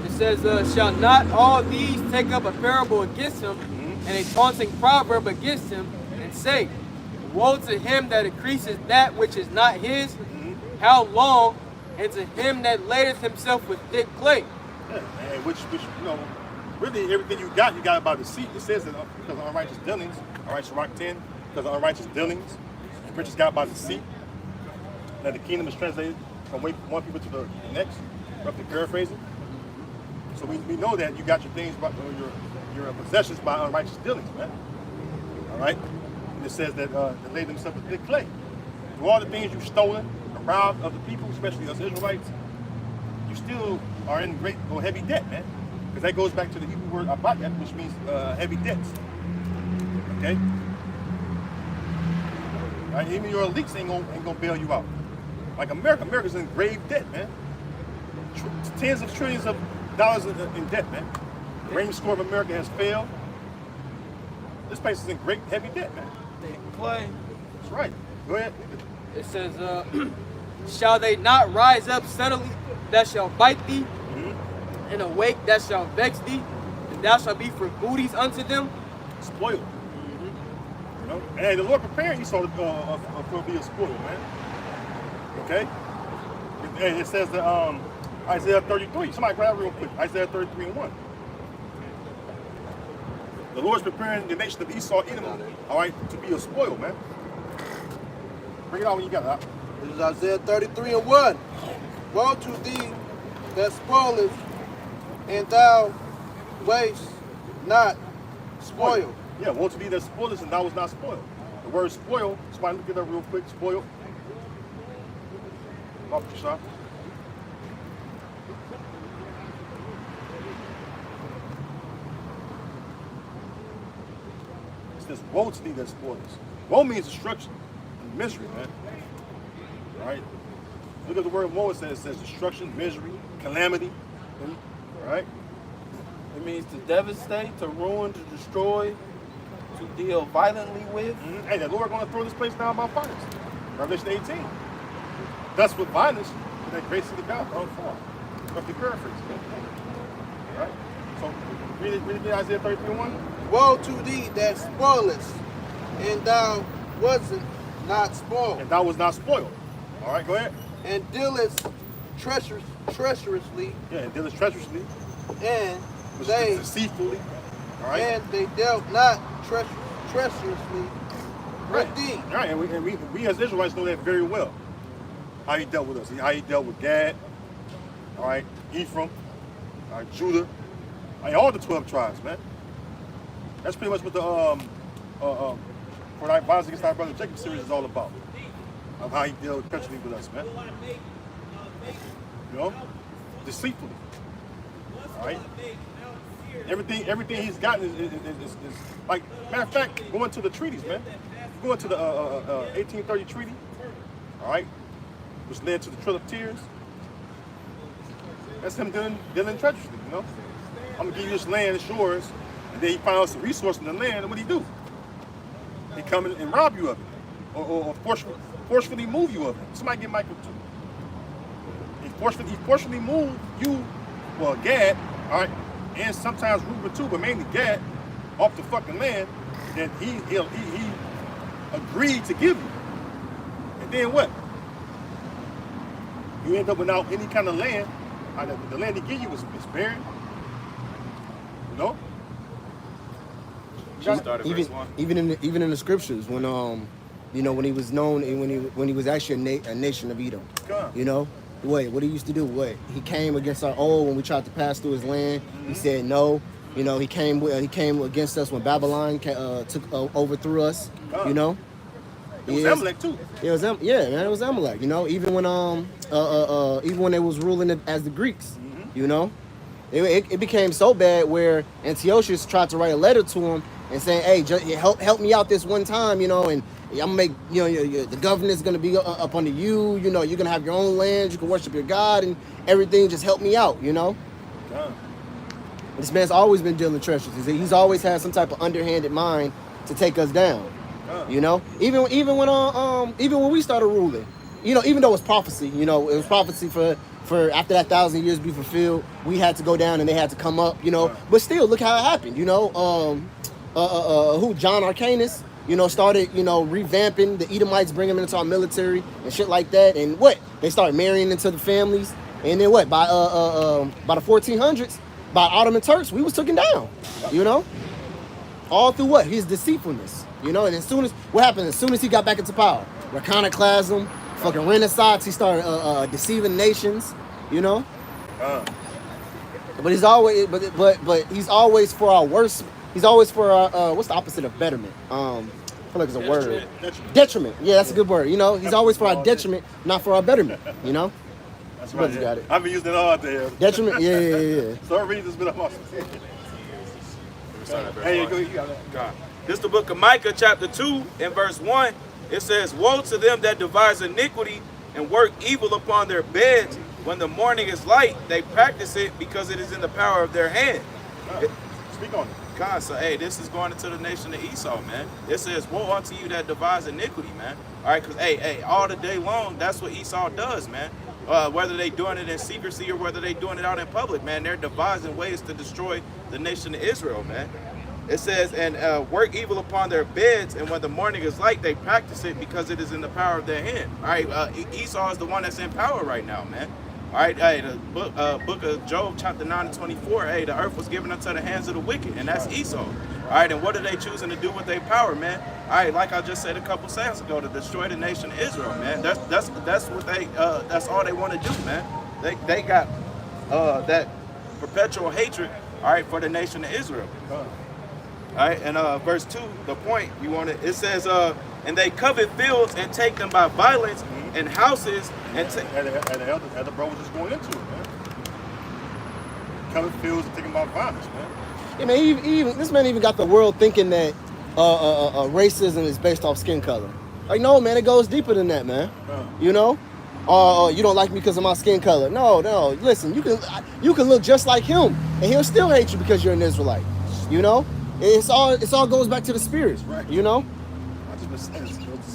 It says, shall not all these take up a parable against him, and a taunting proverb against him, and say, woe to him that increases that which is not his, how long, and to him that ladeth himself with thick clay. Yeah, and which you know, really everything you got by deceit. It says that because of unrighteous dealings, all right, Sirach 10, because of unrighteous dealings, the riches got by deceit. That the kingdom is translated from one people to the next, roughly paraphrasing. So we know that you got your things, your possessions by unrighteous dealings, man. All right? And it says that they laid themselves with thick clay. Through all the things you've stolen, robbed of the people, especially us Israelites, you still are in great or heavy debt, man. Because that goes back to the Hebrew word abayat, which means heavy debts. Okay? Right? Even your leaks ain't gonna bail you out. Like America's in grave debt, man. Tens of trillions of dollars in debt, man. The reigning score of America has failed. This place is in great heavy debt, man. Clay. That's right. Go ahead. It says, shall they not rise up suddenly that shall bite thee, and awake that shall vex thee, and thou shalt be for booties unto them? Spoiled. You know? And the Lord prepared Esau for be a spoil, man. Okay? It says that Isaiah 33. Somebody grab it real quick. Isaiah 33:1. The Lord's preparing the nation of Esau, Edom, all right, to be a spoil, man. Bring it out when you got it. This is Isaiah 33:1. Woe to thee that spoilest, and thou waste not spoil. Yeah, woe to thee that spoilest, and thou was not spoiled. The word spoil, somebody look it up real quick. Spoil. Shot. It says, woe to thee that spoils. Woe means destruction and misery, man. All right? Look at the word woe. It says destruction, misery, calamity. All right? It means to devastate, to ruin, to destroy, to deal violently with. Hey, the Lord going to throw this place down by fire. Revelation 18. Thus with violence, that grace of the God fall. Roughly paraphrase. All right? So, read it again, Isaiah 33:1. Woe to thee that spoilest, and thou wasn't not spoiled. And thou was not spoiled. All right, go ahead. And dealest treacherously. Yeah, and dealest treacherously. And Which they is deceitfully. All right. And they dealt not treacherously with thee. All right, and we as Israelites know that very well. How he dealt with us. How he dealt with Gad. All right, Ephraim. All right, Judah. All the 12 tribes, man. That's pretty much what the for our Violence Against Our Brother Jacob series is all about. Of how he dealt treacherously with us, man. You know, deceitfully. All right. Everything he's gotten is like, matter of fact, going to the treaties, man. Going to the 1830 treaty. All right, which led to the Trail of Tears. That's him dealing treacherously, you know. I'm gonna give you this land, it's yours, and then he finds out some resource in the land, and what do he do? He come in and rob you of it, or forcefully move you of it. Somebody get Michael too. He forcefully move you, well, Gad, all right, and sometimes Reuben too, but mainly Gad, off the fucking land that he agreed to give you. And then what? You end up without any kind of land. The land he give you is barren. You know? Even in the scriptures, when you know, when he was known, when he was actually a nation of Edom, you know, what he used to do, he came against our old when we tried to pass through his land. He said no. You know, he came against us when Babylon overthrew us. You know, it was Amalek too. It was it was Amalek. You know, even when they was ruling as the Greeks. You know, It became so bad where Antiochus tried to write a letter to him and saying, hey, help me out this one time, and I'm gonna make, the government's gonna be up under you, you're gonna have your own land, you can worship your God and everything, just help me out, Yeah. This man's always been dealing treacherous. He's always had some type of underhanded mind to take us down. Even when we started ruling, even though it's prophecy, it was prophecy for after that 1,000 years be fulfilled, we had to go down and they had to come up, but still look how it happened, John Arcanus, started, revamping the Edomites, bringing them into our military and shit like that, and they started marrying into the families, and then by the 1400s, by Ottoman Turks, we was taken down, all through his deceitfulness, and as soon as he got back into power, iconoclasm, fucking Renaissance, he started deceiving nations, but he's always but he's always for our worst. He's always for our what's the opposite of betterment? I feel like it's a word. Detriment. Yeah, that's a good word. He's always for our detriment, not for our betterment. That's right. Got it. I've been using it all day. Detriment. Yeah. So I read this bit of my. Hey, go. You got that. This is the book of Micah, chapter 2, and verse 1. It says, "Woe to them that devise iniquity and work evil upon their beds. When the morning is light, they practice it because it is in the power of their hand." Speak on it. God, so hey, this is going into the nation of Esau, man. It says, "Woe unto you that devise iniquity," man. All right, because hey, all the day long, that's what Esau does, man. Whether they doing it in secrecy or whether they doing it out in public, man, they're devising ways to destroy the nation of Israel, man. It says, "And work evil upon their beds, and when the morning is light, they practice it because it is in the power of their hand." All right, Esau is the one that's in power right now, man. All right, hey, the book of Job, chapter 9 and 24, hey, the earth was given unto the hands of the wicked, and that's Esau. All right, and what are they choosing to do with their power, man? All right, like I just said a couple seconds ago, to destroy the nation of Israel, man. That's what that's all they want to do, man. They got that perpetual hatred, all right, for the nation of Israel. All right, and verse 2, the point you wanted, it says, "And they covet fields and take them by violence, and houses and the bro was just going into it, man. Covet fields and taking by violence, man. Yeah, man, even this man even got the world thinking that racism is based off skin color. Like, no, man, it goes deeper than that, man. You don't like me because of my skin color. No, listen, you can look just like him, and he'll still hate you because you're an Israelite. It's all goes back to the spirit, right.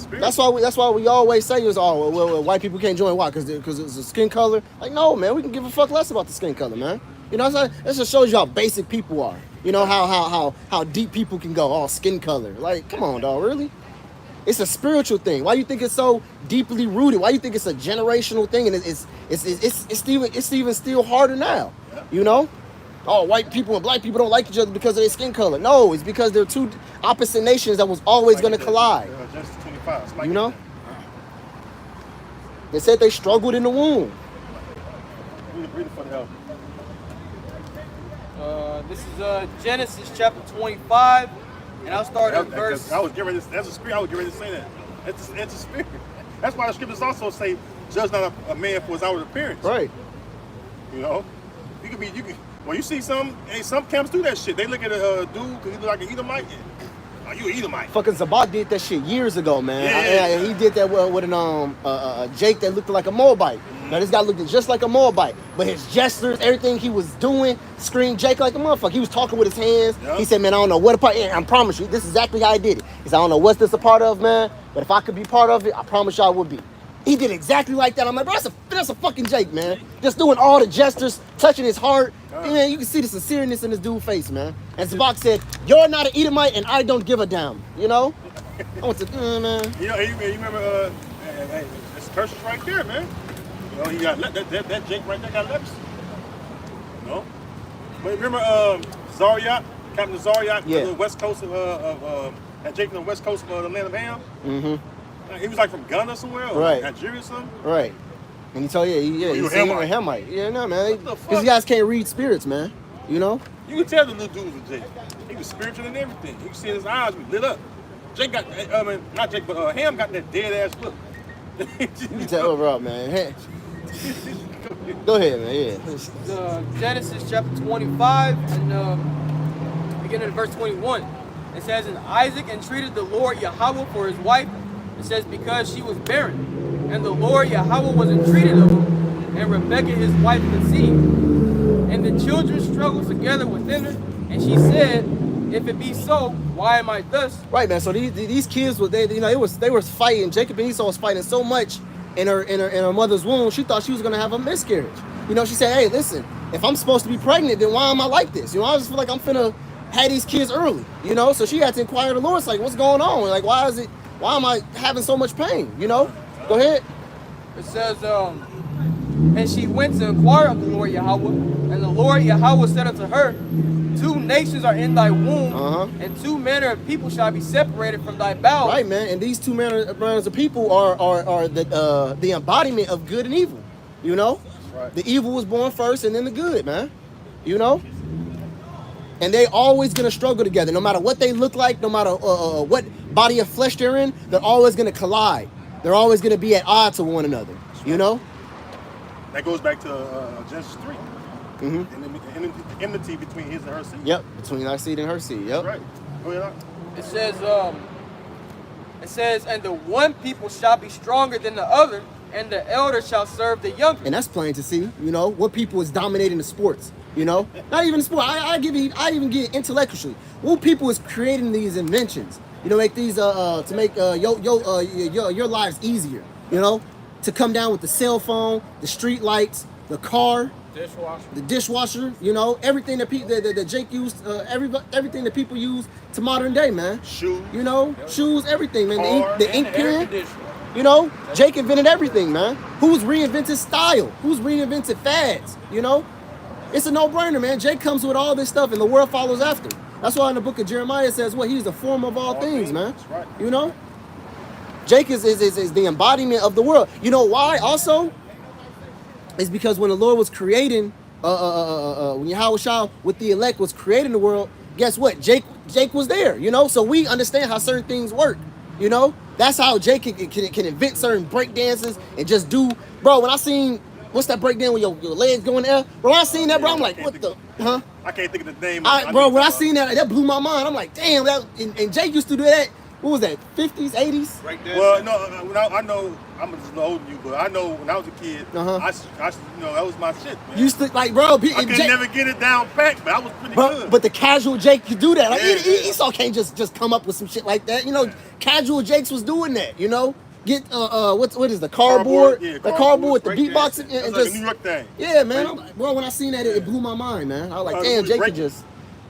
That's why we always say well, white people can't join. Why? Because it's a skin color. Like, no, man, we can give a fuck less about the skin color, man. That just shows you how basic people are. How deep people can go. Oh, skin color. Like, come on, dog, really? It's a spiritual thing. Why do you think it's so deeply rooted? Why do you think it's a generational thing? And it's even still harder now. Oh, white people and black people don't like each other because of their skin color. No, it's because they're two opposite nations that was always going to collide. Genesis 25. They said they struggled in the womb. Read it for the help. This is Genesis chapter 25, and I'll start at verse. I was getting ready to, that's a spirit. I was getting ready to say that. It's a spirit. That's why the scriptures also say, "Judge not a man for his outward appearance." Right. You can. Well, you see some camps do that shit. They look at a dude because he look like an Edomite. Oh, you an Edomite. Fucking Zabak did that shit years ago, man. Yeah. He did that with an Jake that looked like a Moabite. Now this guy looked just like a Moabite, but his gestures, everything he was doing, screamed Jake like a motherfucker. He was talking with his hands. Yep. He said, "Man, I don't know what a part. I promise you, this is exactly how I did it." He said, "I don't know what's this a part of, man, but if I could be part of it, I promise you I would be." He did exactly like that. I'm like, bro, that's a fucking Jake, man. Just doing all the gestures, touching his heart. Man, you can see the sincereness in this dude's face, man. And Zabak said, "You're not an Edomite, and I don't give a damn." I went to, man. You remember, it's curses right there, man. He got that Jake right there got leprosy. But remember, Zaryat, Captain Zaryat, the west coast of that Jake from the west coast of the land of Ham. Mm-hmm. He was like from Ghana somewhere, or right. Nigeria or something. Right. And he told you, he's a Hamite. Yeah, no, man. These guys can't read spirits, man. You can tell the little dude was Jake. He was spiritual and everything. You can see his eyes was lit up. Jake got, not Jake, but Ham got that dead ass look. You can tell, bro, man. Go ahead, man. Yeah. Genesis chapter 25 and beginning of verse 21. It says, and Isaac entreated the Lord Yahweh for his wife. It says, because she was barren. And the Lord Yahweh was entreated of him, and Rebekah his wife conceived. And the children struggled together within her, and she said, if it be so, why am I thus? Right, man. So these kids were they were fighting. Jacob and Esau was fighting so much in her mother's womb. She thought she was gonna have a miscarriage. She said, hey, listen, if I'm supposed to be pregnant, then why am I like this? I just feel like I'm finna have these kids early. So she had to inquire the Lord. It's like, what's going on? Like, why am I having so much pain? Go ahead. It says, and she went to inquire of the Lord Yahweh, and the Lord Yahweh said unto her, 2 nations are in thy womb, and 2 manner of people shall be separated from thy bowels. Right, man. And these 2 manners of people are the embodiment of good and evil. Right. The evil was born first, and then the good, man. And they always gonna struggle together, no matter what they look like, no matter what body of flesh they're in. They're always gonna collide. They're always gonna be at odds with one another. That goes back to Genesis 3. And the enmity between his and her seed. Yep, between our seed and her seed. Yep. That's right. Go ahead. It says, and the one people shall be stronger than the other, and the elder shall serve the younger. And that's plain to see. What people is dominating the sports. Not even the sport. I even get intellectually. What people is creating these inventions. Make these to make your lives easier. To come down with the cell phone, the street lights, the car, the dishwasher. Everything that Jake used. Everything that people use to modern day, man. Shoes. Shoes, everything, man. Car, the ink pen. Jake invented everything, man. Who's reinvented style? Who's reinvented fads? It's a no-brainer, man. Jake comes with all this stuff, and the world follows after. That's why in the book of Jeremiah it says, he's the form of all things, man. That's right. Jake is the embodiment of the world. You know why? Also, it's because when the Lord was creating, when Yahweh Shah with the elect was creating the world, guess what? Jake was there. So we understand how certain things work. That's how Jake can invent certain break dances and just do. Bro, when I seen what's that breakdown with your legs going there? Bro, when I seen that, bro, I'm like, what the, huh? I can't think of the name. Bro, when I seen that blew my mind. I'm like, damn, and Jake used to do that. What was that, 50s, 80s? Well, no, I know, I'm just older than you, but I know when I was a kid, I that was my shit, man. Used to, like, bro. I could never get it down pat, but I was pretty good. But the casual Jake could do that. Like, Esau can't just come up with some shit like that. Casual Jakes was doing that, Get what is the cardboard? Yeah, the cardboard with the beatboxing and that's just like a New York thing. Yeah, man. Bro, when I seen that, it blew my mind, man. I was like, damn,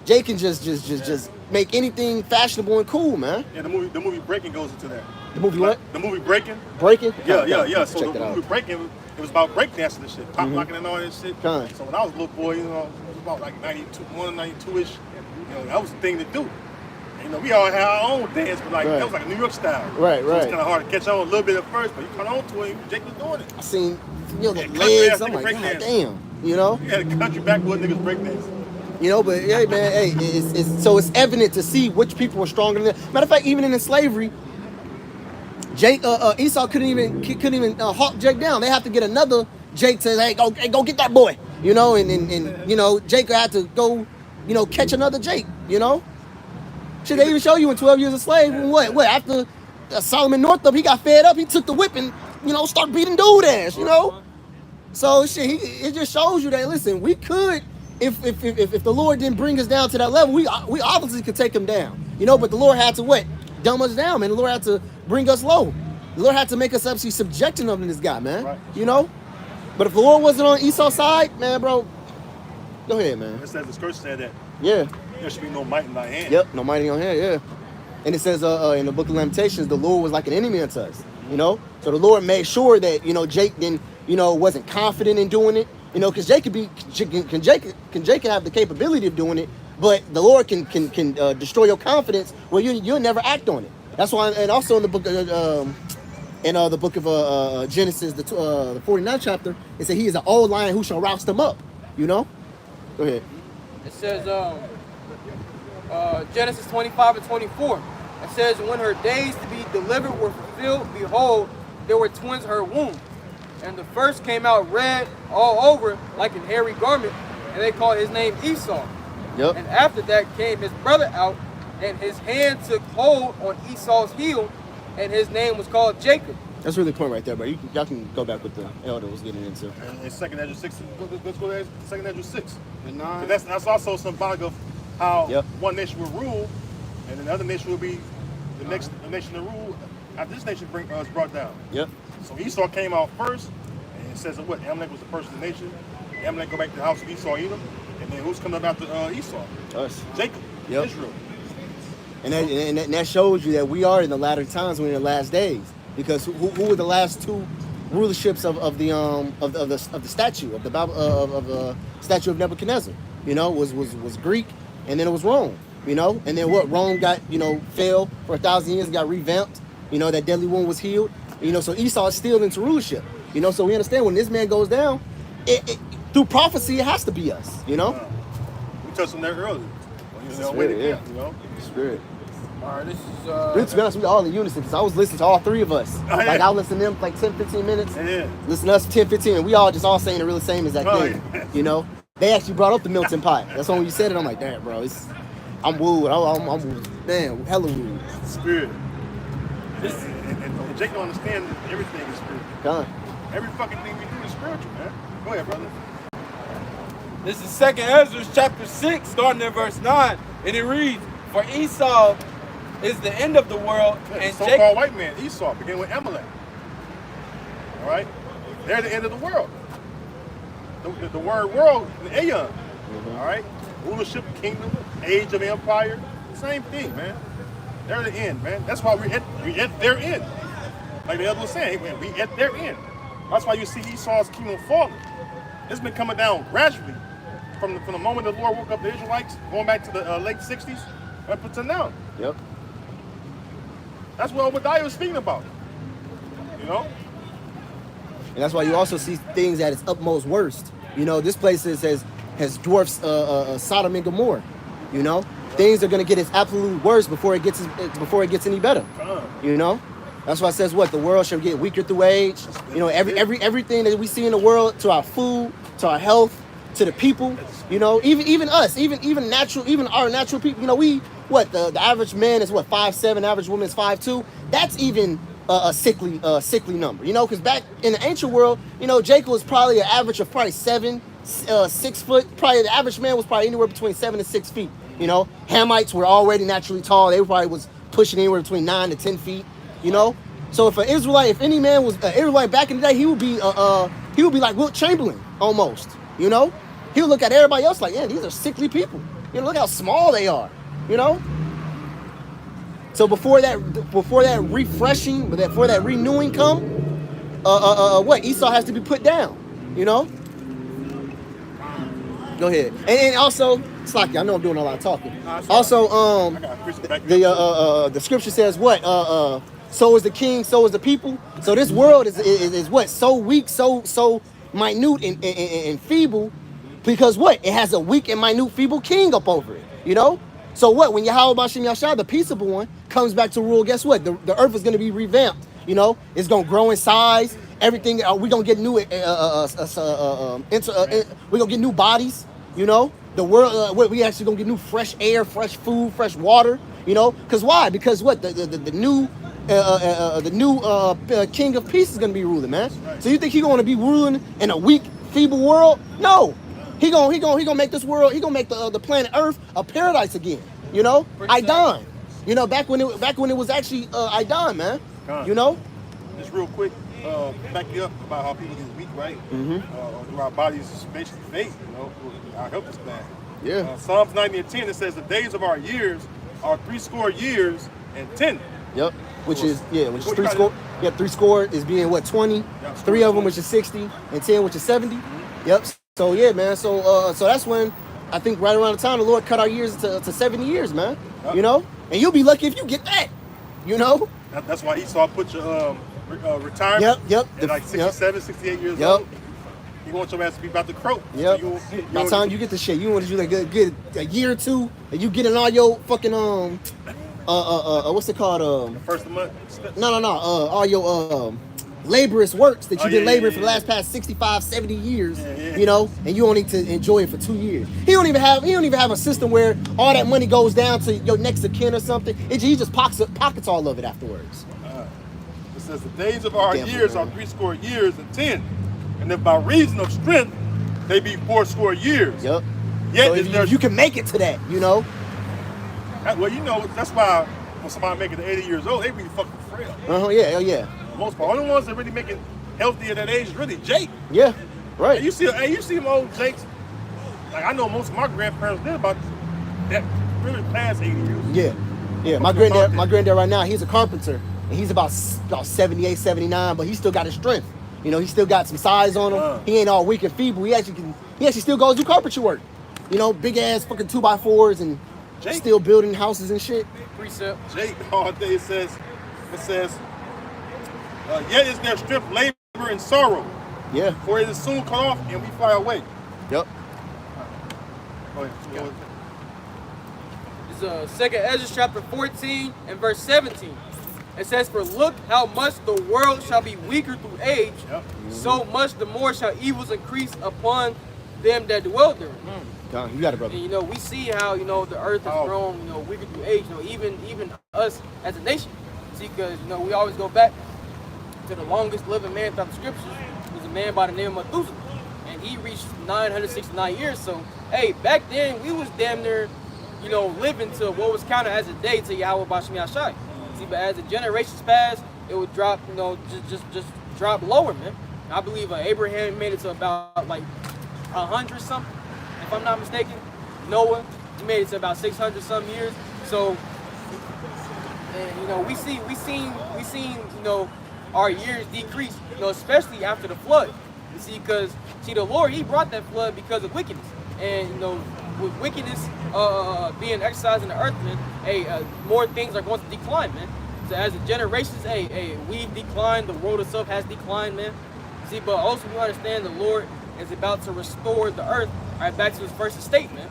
Jake can just make anything fashionable and cool, man. Yeah, the movie Breaking goes into that. The movie what? The movie Breaking. Breaking? Yeah. So the movie Breaking, it was about breakdancing and shit, pop locking and all that shit. So when I was a little boy, it was about like 92-ish. That was the thing to do. We all had our own dance, but that was like a New York style. Right. So it's kind of hard to catch on a little bit at first, but you caught on to it. Jake was doing it. I seen, the legs. I'm like, God damn. You had a country backwoods niggas breakdancing. But yeah, man, hey, it's evident to see which people were stronger than them. Matter of fact, even in slavery, Esau couldn't even hawk Jake down. They have to get another Jake to say, hey, go get that boy. And Jake had to go, catch another Jake. Should they even show you in 12 Years a Slave? What after Solomon Northup, he got fed up, he took the whip and start beating dude ass. So shit, it just shows you that listen, we could. If the Lord didn't bring us down to that level, we obviously could take him down, But the Lord had to what? Dumb us down, man. The Lord had to bring us low. The Lord had to make us actually subjecting him to this guy, man. Right. But if the Lord wasn't on Esau's side, man, bro, go ahead, man. It says the scripture said that. Yeah. There should be no might in thy hand. Yep, no might in your hand. Yeah. And it says in the book of Lamentations, the Lord was like an enemy unto us. So the Lord made sure that Jake didn't wasn't confident in doing it. Because Jake can Jake have the capability of doing it, but the Lord can destroy your confidence where you'll never act on it. That's why, and also in the book of Genesis, the 49th chapter, it said he is an old lion who shall roust him up. Go ahead. It says Genesis 25 and 24. It says when her days to be delivered were fulfilled, behold, there were twins in her womb. And the first came out red all over like an hairy garment, and they called his name Esau. Yep. And after that came his brother out, and his hand took hold on Esau's heel, and his name was called Jacob. That's really cool right there, bro. Y'all can go back with the elder was getting into. And second Ezra 6. Let's go to second Ezra 6. And 9. That's also symbolic of how Yep. one nation will rule, and another nation will be the next nation to rule after this nation is brought down. Yep. So Esau came out first, and it says that what? Amalek was the first of the nation. Amalek go back to the house of Esau, Edom, and then who's coming up after Esau? Us. Jacob, Yep. Israel. And that shows you that we are in the latter times, we're in the last days. Because who were the last two rulerships of the statue of the Bible of the statue of Nebuchadnezzar? You know, was Greek, and then it was Rome. You know, and then what? Rome got fell for 1,000 years, got revamped. You know, that deadly wound was healed. You know, so Esau is still into rulership. You know, so we understand when this man goes down, it through prophecy, it has to be us. You know, We touched on that earlier. Spirit, yeah. You know. Spirit. All right, this is Really, to be honest, we all in unison because I was listening to all three of us. Oh, yeah. Like I listened to them for like 10, 15 minutes. Yeah. Listen to us 10, 15, and we all saying the really same exact Oh, thing. yeah. You know, they actually brought up the Milton pie. That's when you said it. I'm like, damn, bro, I'm wooed. I'm man, hella wooed. Spirit. And Jake don't understand that everything is spiritual. Done. Every fucking thing we do is spiritual, man. Go ahead, brother. This is 2nd Ezra chapter 6, starting at verse 9, and it reads, "For Esau is the end of the world, Yeah, and the so-called Jacob." white man, Esau, began with Amalek. All right? They're the end of the world. The word world, the aeon. All right? Rulership, kingdom, age of empire, same thing, man. They're the end, man. That's why we at their end. Like the other was saying, we at their end. That's why you see Esau's kingdom falling. It's been coming down gradually from the moment the Lord woke up the Israelites, going back to the late 60s, up until now. Yep. That's what Obadiah was speaking about. You know? And that's why you also see things at its utmost worst. You know, this place has dwarfs Sodom and Gomorrah. You know, things are gonna get its absolute worst before it gets any better. You know, that's why it says what the world shall get weaker through age. You know, everything that we see in the world, to our food, to our health, to the people. You know, even us, even our natural people. You know, the average man is 5'7", average woman is 5'2". That's even a sickly number. You know, because back in the ancient world, you know, Jacob was probably an average of probably 6 foot. Probably the average man was probably anywhere between 7 and 6 feet. You know, Hamites were already naturally tall. They probably was pushing anywhere between 9 to 10 feet. You know, so if any man was an Israelite back in the day, he would be like Wilt Chamberlain almost. You know, he would look at everybody else like, yeah, these are sickly people. You know, look how small they are. You know. So before that refreshing, before that renewing come, Esau has to be put down. You know. Go ahead. And also, Slocky, I know I'm doing a lot of talking. Also, the scripture says what? So is the king, so is the people. So this world is what? So weak, so minute and feeble, because what? It has a weak and minute, feeble king up over it. You know. So what? When Yahweh Bashim Yashah, the peaceable one, comes back to rule, guess what? The earth is going to be revamped. You know, it's going to grow in size. Everything. We're going to get new. We're going to get new bodies. You know, the world. We actually going to get new fresh air, fresh food, fresh water. You know, because why? Because what? The new king of peace is going to be ruling, man. So you think he's going to be ruling in a weak, feeble world? No. He gonna make this world. He gonna make the planet Earth a paradise again. You know, Idan. You know, back when it was actually Idan, man. You know. Just real quick, back you up about how people get weak, right? Mm-hmm. Our bodies basically fade. You know, our health is bad. Yeah. Psalms 90 and 10, it says the days of our years are 60 years and 10. Yep. Which is three score. Yeah, 3 is being what, 20. Yeah, 3 of them, which is 60, and 10, which is 70. Mm-hmm. Yep. So yeah, man. So that's when I think right around the time the Lord cut our years to 70 years, man. Yep. You know, and you'll be lucky if you get that. You know. That's why Esau put your retirement. Yep. At like 67, 68 years old. He wants your ass to be about to croak. Yep. So by the time you get the shit, you want to do like good a year or two, and you get in all your fucking what's it called first of the month. No. All your laborious works that you've been yeah, laboring yeah, for the last past 65, 70 years, Yeah. you know, and you only to enjoy it for 2 years. He don't even have a system where all that money goes down to your next of kin or something. He just pockets all of it afterwards. It says the days of our Gambling, years man. are 80 years and 10, and if by reason of strength they be 80 years. Yep. Yet So is if there you can make it to that, you know. well, you know, that's why when somebody make it to 80 years old, they be fucking frail. Yeah, oh yeah. For the most part, only ones that really make it healthy at that age is really Jake. Yeah. Right. And you see them old Jakes. Like I know most of my grandparents did about that really past 80 years. Yeah. Yeah. My granddad right now, he's a carpenter. And he's about 78, 79, but he still got his strength. You know, he still got some size on him. He ain't all weak and feeble. He actually still goes do carpentry work. You know, big ass fucking 2x4s and Jake. still building houses and shit. Precept. Jake, all day it says, yet is their strength labor and sorrow, Yeah. for it is soon cut off and we fly away. Yep. Go ahead. It's 2nd Ezra chapter 14 and verse 17. It says, "For look how much the world shall be weaker through age, Yep. so much the more shall evils increase upon them that dwell therein." Don, you got it, brother. And you know, we see how, you know, the earth has grown, you know, weaker through age. You know, even us as a nation. See, because, you know, we always go back to the longest living man throughout the scriptures was a man by the name of Methuselah. And he reached 969 years. So, hey, back then we was damn near, you know, living to what was counted as a day to Yahweh Bashim Yashai. See, but as the generations passed, it would drop, you know, just drop lower, man. And I believe Abraham made it to about like 100 something, if I'm not mistaken. Noah, he made it to about 600 some years. So, and you know, we seen, you know, our years decrease, you know, especially after the flood. You see, because the Lord, He brought that flood because of wickedness, and you know, with wickedness being exercised in the earth, man, more things are going to decline, man. So as the generations, we've declined, the world itself has declined, man. See, but also we understand the Lord is about to restore the earth right back to its first estate, man.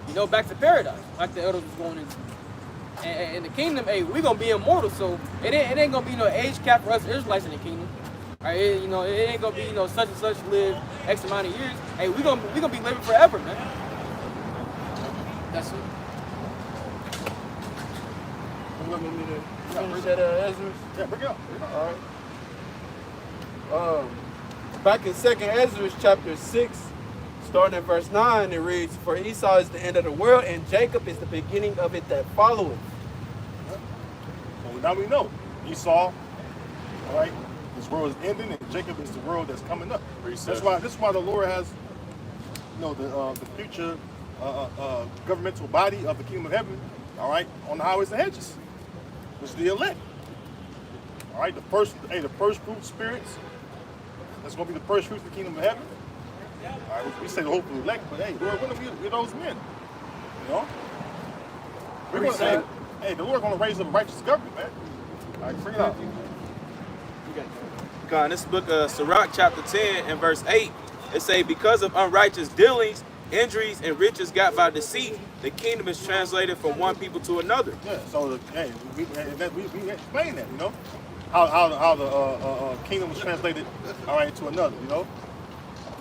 You know, back to paradise, like the elders was going into. And in the kingdom, we're gonna be immortal, so it ain't gonna be no age cap for us Israelites in the kingdom. Right? It ain't gonna be, you know, such and such live X amount of years. Hey, we gonna be living forever, man. That's it. You want me to Finish that Ezra? Yeah, bring it up. All right. Back in 2nd Ezra chapter 6, starting at verse 9, it reads, "For Esau is the end of the world, and Jacob is the beginning of it that followeth." Well, now we know. Esau, all right, this world is ending, and Jacob is the world that's coming up. This is why the Lord has, you know, the future governmental body of the kingdom of heaven, all right, on the highways and hedges, which is the elect. All right, the first fruit spirits. That's going to be the first fruits of the kingdom of heaven. All right, we say the hope of the elect, but hey, Lord, when are we those men? You know? We're going to hey, the Lord going to raise up a righteous government, man. All right, bring it out. God, this book of Sirach, chapter 10 and verse 8, it say, "Because of unrighteous dealings, injuries, and riches got by deceit, the kingdom is translated from one people to another." Yeah, so we explain that, you know, how the kingdom was translated, all right, to another, you know.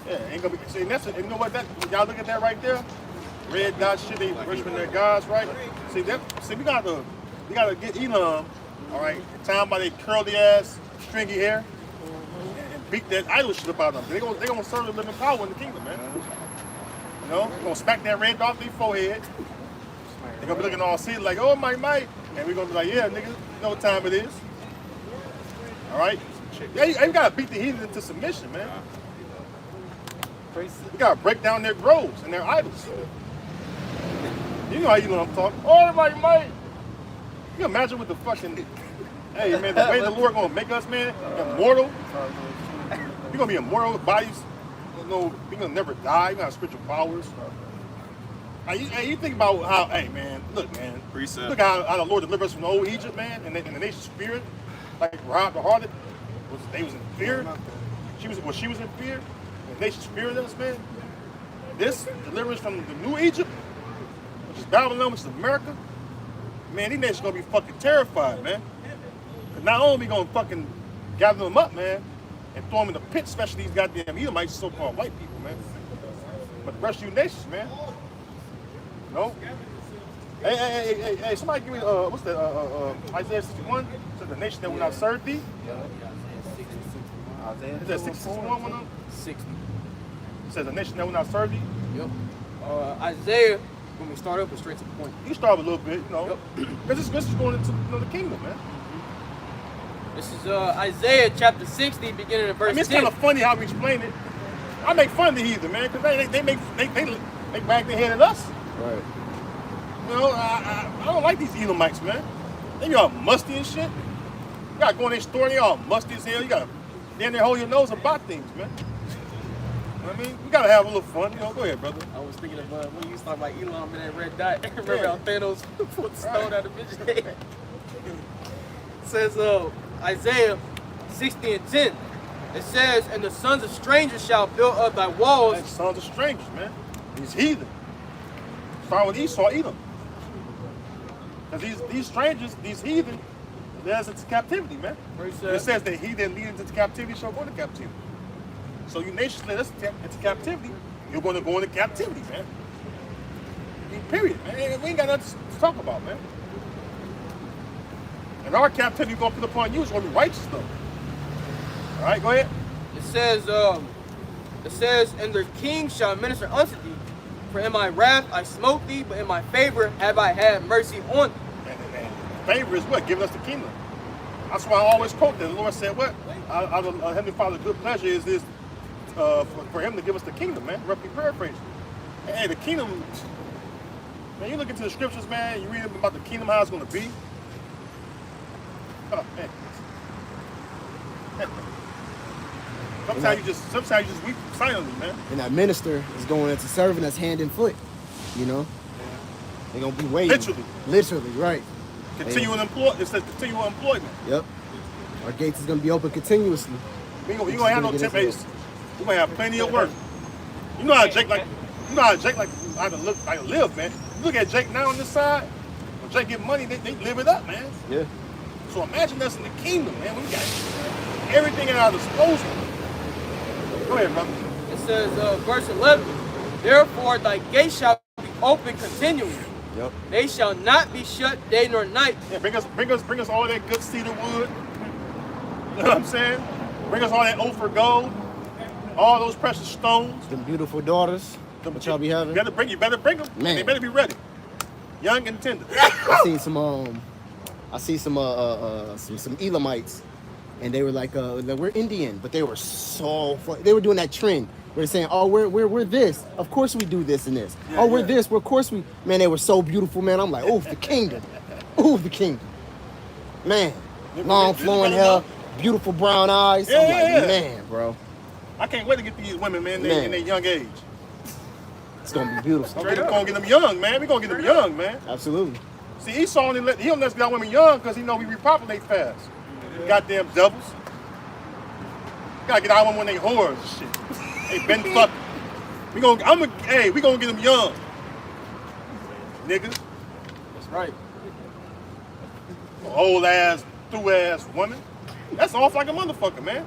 Yeah, ain't gonna be. See, and you know what? That y'all look at that right there, red dot shit. They worshiping their gods, right? See that? See, we gotta get Elam, all right, time by their curly ass, stringy hair, and beat that idol shit about them. They gonna serve the living power in the kingdom, man. You know, they gonna smack that red dot off their forehead. They gonna be looking all silly like, "Oh my," and we gonna be like, "Yeah, nigga, you know what time it is." All right? Yeah, you gotta beat the heathen into submission, man. We gotta break down their groves and their idols. You know how you know what I'm talking. Oh my, you imagine with the fucking, hey man, the way the Lord gonna make us, man, immortal. You're gonna be immortal, bodies, you know, we gonna never die. We got spiritual powers. Hey, you think about how, hey man, look man, Precept. look how the Lord delivered us from the old Egypt, man, and the nation's spirit, like Rahab the harlot, they was in fear. She was in fear. The nation's feared us, man. This deliverance from the new Egypt, which is Babylon, which is America, man, these nations gonna be fucking terrified, man. Cause not only we gonna fucking gather them up, man, and throw them in the pit, especially these goddamn Edomites, so-called white people, man. But the rest of you nations, man. No? Hey, somebody give me, what's that, Isaiah 61? Says the nation that will not serve thee. Is that 61 one up? 60. It says the nation that will not serve thee. Yep. Isaiah, when we start up, we're straight to the point. You start with a little bit, you know. Because this is going into the kingdom, man. This is Isaiah chapter 60, beginning at verse 10. I mean, it's kind of funny how we explain it. I make fun of the heathen, man, because they wag their head at us. Right. You know, I don't like these Edomites, man. They be all musty and shit. You gotta go in their store and they all musty as hell. You gotta stand there, hold your nose about things, man. You know what I mean? We gotta have a little fun. You know, go ahead, brother. I was thinking of when you used to talk about Elon and that red dot. Remember how Thanos put the stone out of bitch's head? It says Isaiah 60 and 10. It says, and the sons of strangers shall build up thy walls. Like sons of strangers, man. These heathen. Start with Esau, Edom. Because these strangers, these heathen, led us into captivity, man. It says that he that leads into captivity shall go into captivity. So you nations led us into captivity, you're going to go into captivity, man. I mean, period, man. We ain't got nothing to talk about, man. And our captivity we're going to put upon you is going to be righteous, though. All right, go ahead. It says, and their king shall minister unto thee. For in my wrath I smote thee, but in my favor have I had mercy on thee. And favor is what? Giving us the kingdom. That's why I always quote that. The Lord said, what? Our Heavenly Father's good pleasure is this for him to give us the kingdom, man. Roughly paraphrasing. Hey, the kingdom, man, you look into the scriptures, man, you read about the kingdom, how it's going to be. Oh, man. Sometimes you just weep silently, man. And that minister is going into serving us hand and foot, you know? They're going to be waiting. Literally, right. Continual employment. It says continual employment. Yep. Our gates is going to be open continuously. We ain't going to have no temptations. We're going to have plenty of work. You know how Jake like how to live, man. You look at Jake now on this side, when Jake get money, they live it up, man. Yeah. So imagine us in the kingdom, man. We got everything at our disposal. Go ahead, brother. It says, verse 11, therefore thy gates shall be open continually. Yep. They shall not be shut day nor night. Yeah, bring us all that good cedar wood. You know what I'm saying? Bring us all that Ophir gold, all those precious stones. Them beautiful daughters. What y'all be having? You better bring them. Man. They better be ready. Young and tender. I see some Elamites, and they were like, we're Indian, but they were they were doing that trend. We're saying, oh, we're this. Of course we do this and this. Yeah, we're this. Of course we. Man, they were so beautiful, man. I'm like, oh, the kingdom. Oh, the kingdom. Man, long flowing hair, beautiful brown eyes. I'm like, man, bro. I can't wait to get these women, man, in their young age. It's gonna be beautiful. We're gonna get them young, man. We're gonna get them young, man. Absolutely. See, Esau he don't let us get our women young because he know we repopulate fast. Goddamn devils. Gotta get our women when they whores and shit. Hey, Ben fuck. We gonna get them young. Niggas. That's right. Old ass, through ass woman. That's off like a motherfucker, man.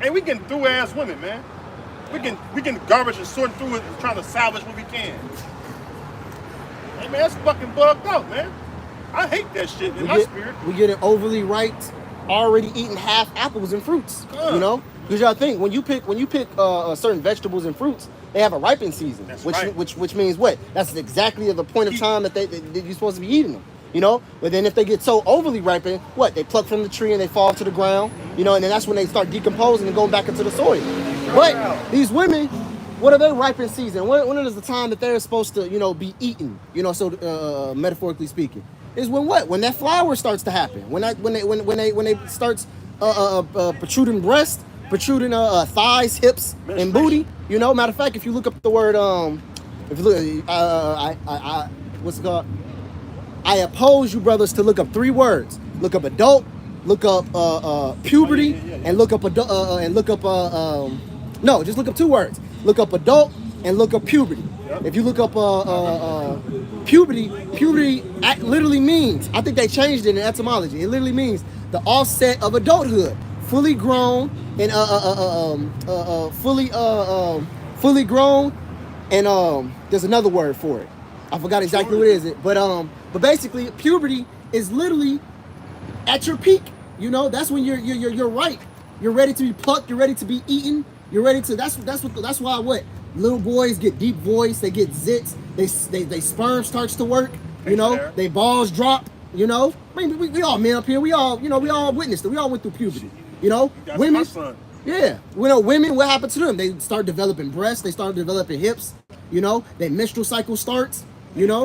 Hey, we getting through ass women, man. We can garbage and sort through it and trying to salvage what we can. Hey man, that's fucking bugged out, man. I hate that shit in my spirit. We get it overly ripe, already eating half apples and fruits. You know? Because y'all think when you pick certain vegetables and fruits, they have a ripening season. That's which means what? That's exactly the point of time that you're supposed to be eating them. You know? But then if they get so overly ripened, what? They pluck from the tree and they fall to the ground. You know, and then that's when they start decomposing and going back into the soil. But these women, what are they ripening season? When is the time that they're supposed to, you know, be eaten? You know, so metaphorically speaking, is when what? When that flower starts to happen. When they starts protruding breast, protruding thighs, hips, and booty. You know, matter of fact, if you look up the word if you look, what's it called? I oppose you brothers to look up 3 words. Look up adult, look up puberty, and look up no, just look up 2 words. Look up adult and look up puberty. If you look up puberty literally means, I think they changed it in etymology. It literally means the offset of adulthood fully grown and fully grown, and there's another word for it. I forgot exactly what it is. But basically, puberty is literally at your peak. You know, that's when you're ripe. You're ready to be plucked. You're ready to be eaten. You're ready to. That's why what little boys get deep voice. They get zits. They sperm starts to work. You know, they balls drop. You know, I mean, we all men up here. We all witnessed it. We all went through puberty. You know, women. Yeah, you know, women. What happened to them? They start developing breasts. They start developing hips. You know, their menstrual cycle starts. You know,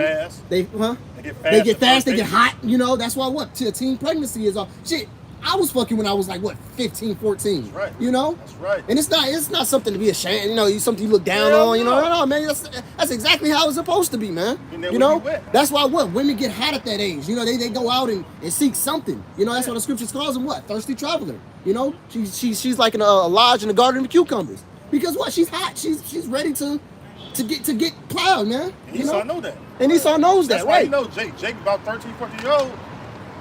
they get fast. They get hot. You know, that's why teen pregnancy is all shit. I was fucking when I was like, 15, 14. That's right. You know? That's right. And it's not something to be ashamed, you know, something you look down on, you know? No, man, that's exactly how it's supposed to be, man. You know? That's why women get hot at that age. You know, they go out and seek something. You know, that's why the scriptures calls them thirsty traveler. You know? She's like a lodge in the garden of cucumbers. Because she's hot. She's ready to get plowed, man. And Esau know that. And Esau knows that, right? You know, Jake about 13, 14 years old.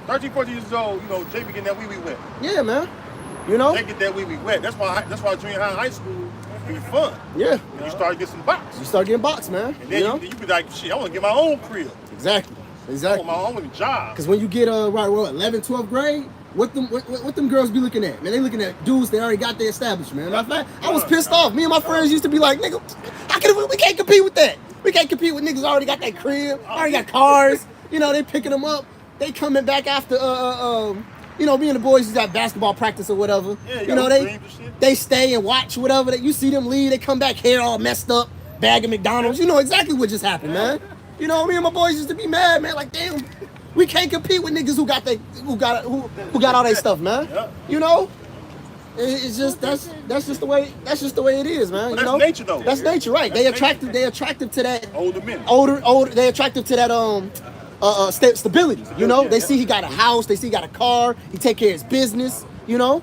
13, 14 years old, you know, Jake be getting that wee wet. Yeah, man. You know? Jake get that wee wet. That's why junior high and high school be fun. Yeah. You start getting some box. You start getting box, man. And then you be like, shit, I want to get my own crib. Exactly. I want my own job. Because when you get 11th, 12th grade, what them girls be looking at? Man, they looking at dudes that already got their establishment. Matter of fact, I was pissed off. Me and my friends used to be like, nigga, we can't compete with that. We can't compete with niggas already got that crib, already got cars. You know, they picking them up. They coming back after, you know, me and the boys is at basketball practice or whatever. Yeah, you know, they stay and watch whatever. You see them leave, they come back hair all messed up, bag of McDonald's. You know exactly what just happened, man. You know, me and my boys used to be mad, man. Like, damn, we can't compete with niggas who got all that stuff, man. You know, it's just that's just the way it is, man. But you know, nature though. That's nature, right? They attractive to that older men. They attractive to that stability. You know, they see he got a house, they see he got a car, he take care of his business. You know.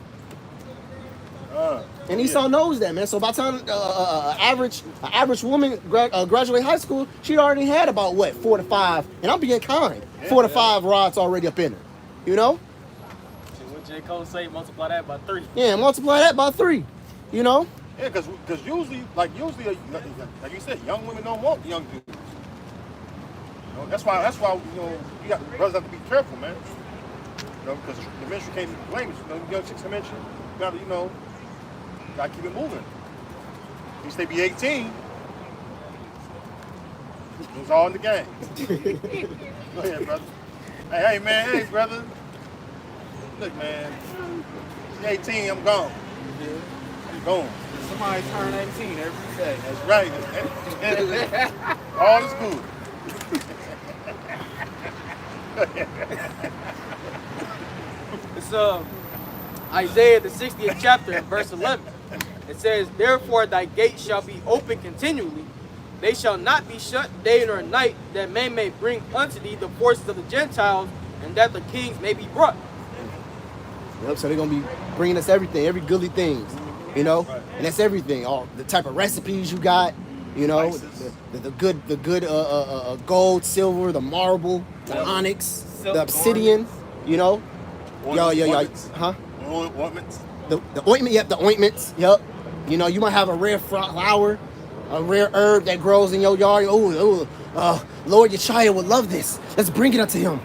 And Esau knows that, man. So by the time average woman graduate high school, she already had about 4 to 5, and I'm being kind, 4 to 5 rods already up in her. You know? What J. Cole say, multiply that by 3. Yeah, multiply that by 3. You know? Yeah, because usually, like you said, young women don't want young dudes. You know, that's why you know brothers have to be careful, man. You know, because the ministry can't be blamed. You know, young chicks I mentioned, you gotta gotta keep it moving. At least they be 18. It was all in the game. Go ahead, brother. Hey, man. Hey, brother. Look, man. You're 18, I'm gone. I'm gone. Somebody turn 18 every day. That's right. All is good. It's Isaiah the 60th chapter and verse 11. It says, therefore thy gates shall be open continually. They shall not be shut day nor night, that men may bring unto thee the forces of the Gentiles, and that the kings may be brought. Yep, so they're going to be bringing us everything, every goodly things, you know? And that's everything, all the type of recipes you got, you know, the good gold, silver, the marble, the onyx, the obsidian, you know? Huh? Ointments. The ointment, yep, the ointments, yep. You know, you might have a rare flower, a rare herb that grows in your yard. Lord, your child would love this. Let's bring it unto him.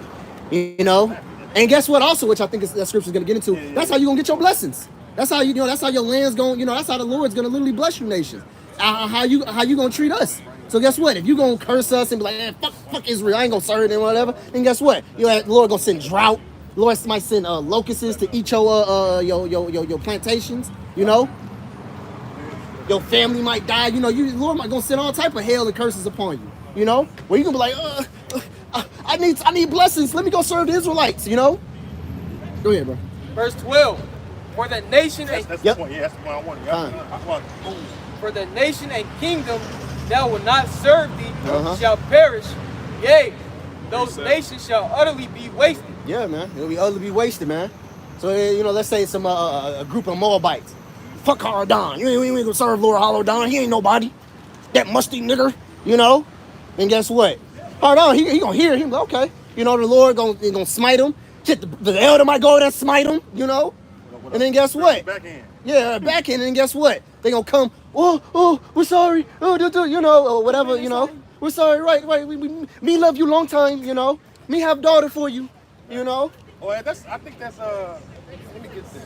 You know? And guess what also, which I think that scripture is going to get into, that's how you're going to get your blessings. That's how that's how your land's going, you know, that's how the Lord's going to literally bless you nations. How you going to treat us. So guess what? If you're going to curse us and be like, fuck Israel, I ain't going to serve them or whatever, then guess what? The Lord going to send drought. The Lord might send locusts to eat your plantations, you know? Your family might die, you know, the Lord might gonna send all type of hell and curses upon you, you know? Where you gonna be like, I need blessings, let me go serve the Israelites, you know? Go ahead, bro. Verse 12, for the nation that's the point. Yeah, that's the point I wanted. I want for the nation and kingdom that will not serve thee shall perish. Yea, those nations shall utterly be wasted. Yeah, man, it'll be utterly wasted, man. So, you know, let's say some a group of Moabites. Fuck Haradon. You ain't gonna serve Lord Haradon. He ain't nobody. That musty nigger, you know? And guess what? Haradon, he gonna hear him. Okay. You know, the Lord gonna smite him. Shit, the elder might go there and smite him, you know? And then guess what? Backhand. Yeah, backhand. And then guess what? They gonna come. Oh, we're sorry. Oh, you know, or whatever. You know, we're sorry. Right. Me love you long time. You know, me have daughter for you. You know. Oh, I think that's Let me get this.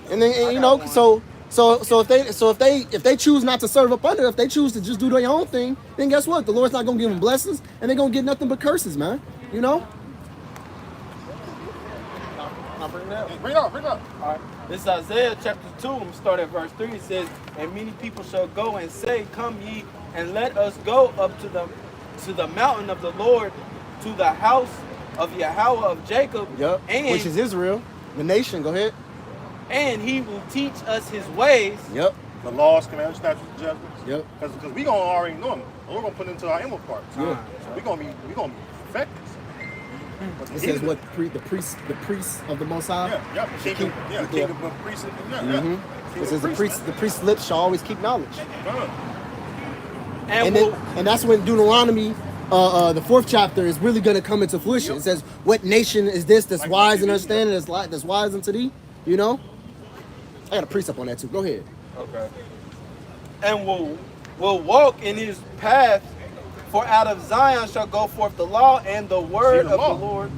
And then you know, so if they choose not to serve up under, if they choose to just do their own thing, then guess what? The Lord's not gonna give them blessings, and they're gonna get nothing but curses, man. You know. I'll bring it up. Bring it up. All right. This is Isaiah chapter 2. I'm going to start at verse 3. It says, and many people shall go and say, come ye, and let us go up to the mountain of the Lord, to the house of Yahweh of Jacob. Yep. And, which is Israel, the nation. Go ahead. And he will teach us his ways. Yep. The laws, commandments, statutes, and judgments. Yep. Because we gonna already know them. We're gonna put it into our inward parts. Yeah. So we gonna be perfected. But It says what the priests of the Most High. Yeah. Kingdom of priests. Yeah. It says the priest's lips shall always keep knowledge. And that's when Deuteronomy, the 4th chapter, is really going to come into fruition. It says, "What nation is this that's wise and understanding, that's wise unto thee?" You know. I got a precept on that too. Go ahead. Okay. And will walk in his path, for out of Zion shall go forth the law and the word of the Lord.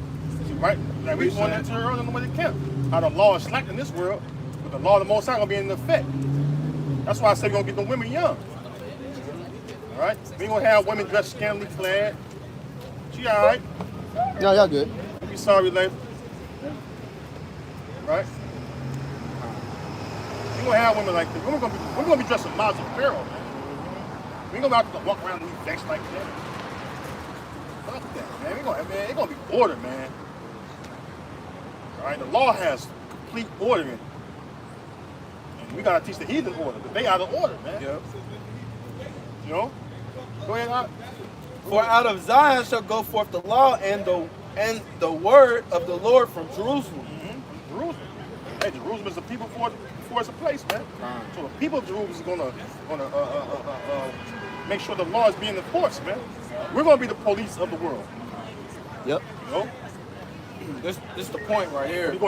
See, right? Like we went into earlier in the camp. How the law is slack in this world, but the law of the Most High gonna be in effect. That's why I say we're gonna get the women young. All right? We ain't gonna have women dressed scantily clad. She all right? No, y'all good. Don't be sorry, later. Right? We gonna have women like this. We're gonna be dressed in models of apparel, man. We ain't gonna have to walk around and be vexed like that. Fuck that, man. It's gonna be order, man. All right? The law has complete order in it. And we gotta teach the heathen order, but they out of order, man. Yep. You know? Go ahead, Art. For out of Zion shall go forth the law and the word of the Lord from Jerusalem. Mm-hmm. Jerusalem. Hey, Jerusalem is a people before it's a place, man. So the people of Jerusalem is gonna make sure the law is being enforced, man. We're gonna be the police of the world. Yep. You know? This is the point right here. We're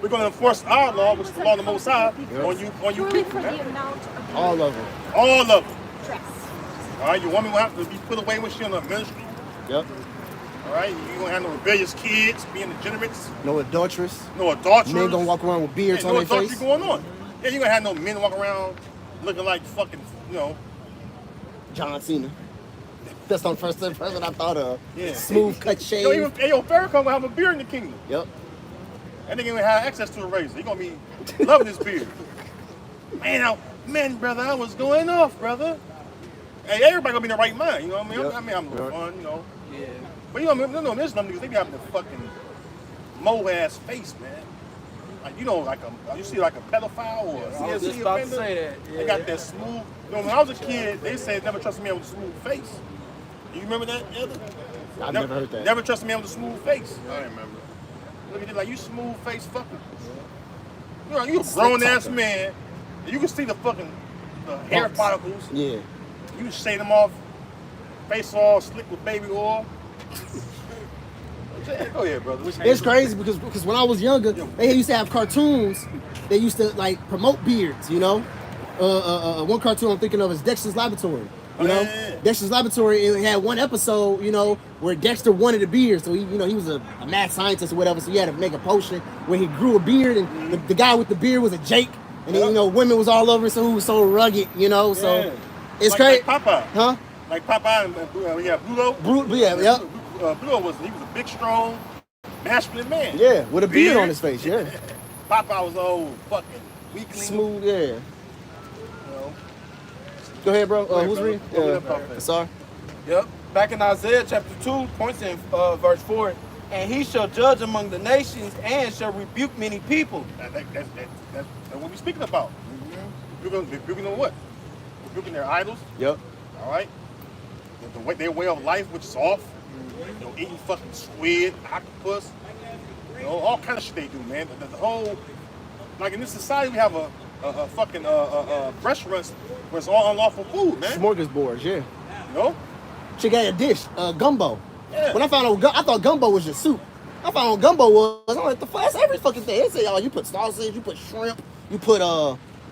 gonna enforce our law, which is the law of the Most High, on you Purely people, for the man. amount of All of them. All of them. dress. All right, your woman will have to be put away when she's in the ministry. Yep. All right, you gonna have no rebellious kids, being degenerates, No adulteress. no adulterers. Men gonna walk around with beards on no their adultery face. going on. Yeah, you gonna have no men walk around looking like fucking, you know. John Cena. That's the first person I thought of. Yeah. Smooth cut shave. Yo, Farrakhan gonna have a beard in the kingdom. Yep. That nigga gonna have access to a razor. He gonna be loving his beard. Man, brother, I was going off, brother. Hey, everybody gonna be in the right mind, you know what I mean? Yep. I'm having a little fun, you know. Yeah. But you know, there's some niggas, they be having a fucking mo-ass face, man. Like, you know, you see like a pedophile or a I was CSC just about to offender. say that. Yeah. They got that smooth. You know, when I was a kid, they said never trust a man with a smooth face. You remember that, Elder? I've never heard that. Never trust a man with a smooth face. I remember. Look at you like, you smooth face fucker. You know, you a grown ass man. You can see the hair Bumps. follicles. Yeah. You shave them off, face all slick with baby oil. Go ahead, brother. It's crazy because when I was younger, they used to have cartoons. They used to like promote beards, you know. One cartoon I'm thinking of is Dexter's Laboratory. You know, Dexter's Laboratory. It had one episode, you know, where Dexter wanted a beard, so he was a mad scientist or whatever. So he had to make a potion where he grew a beard, and the guy with the beard was a Jake, and then, you know, women was all over, so he was so rugged, you know. So it's crazy. Like Popeye. Huh? Like Popeye and we have Bluto. Bluto was a big, strong, masculine man. Yeah, with a beard on his face. Yeah. Popeye was old fucking weakling. Smooth. Yeah. You know. Go ahead, bro. Who's brother. reading? Sorry. Yep. Back in Isaiah chapter 2, points in verse 4, and he shall judge among the nations and shall rebuke many people. That's what we're speaking about. Rebuking them what? Rebuking their idols. Yep. All right. Their way of life, which is off. You know, eating fucking squid, octopus. You know, all kind of shit they do, man. The whole, like in this society, we have a fucking restaurants where it's all unlawful food, man. Smorgasbords, yeah. You know? She got a dish, gumbo. Yeah. When I found out, I thought gumbo was just soup. I found what gumbo was. I'm like, the fuck, that's every fucking thing. They say, oh, you put sausage, you put shrimp, you put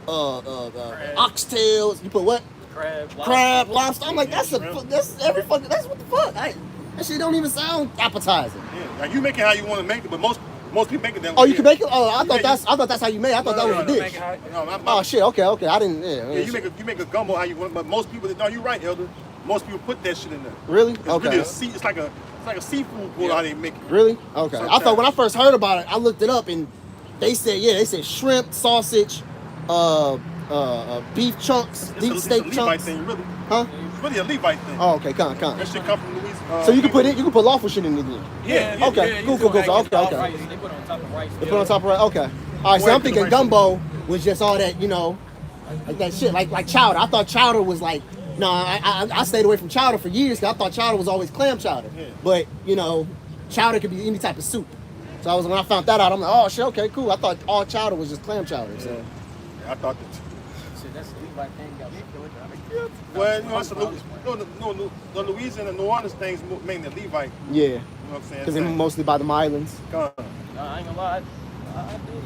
oxtails, you put what? Crab, lobster. I'm like, that's every fucking, that's what the fuck. That shit don't even sound appetizing. Yeah, like you make it how you want to make it, but most people make it that way. Oh, you can make it? Oh, I thought that's how you made it. I thought that was a dish. Oh shit, okay. I didn't. Yeah, you make a gumbo how you want, but most people. No, you're right, Elder. Most people put that shit in there. Really? It's Okay. Really it's like a seafood boil how they make it. Really? Okay. Sometimes. I thought when I first heard about it, I looked it up and they said shrimp, sausage, beef chunks, deep steak it's a Levite chunks. thing, really. Huh? It's really a Levite thing. Oh, okay. Come. That shit come from Louisiana. So you can put lawful shit in it then. Yeah. Okay. Cool. Okay. They put it on top of rice. They put on top of rice. Okay. All right. So I'm thinking gumbo was just all that, like that shit, like chowder. I thought chowder was like. No, I stayed away from chowder for years because I thought chowder was always clam chowder. Yeah. But, chowder could be any type of soup. So when I found that out, I'm like, oh shit, okay, cool. I thought all chowder was just clam chowder. So. Yeah, I thought that too. Shit, that's a Levite thing. Got me feeling Well, that's the Louisiana and New Orleans things mainly Levite. Yeah. You know what I'm saying? Because they're mostly by the islands. I ain't gonna lie. I did.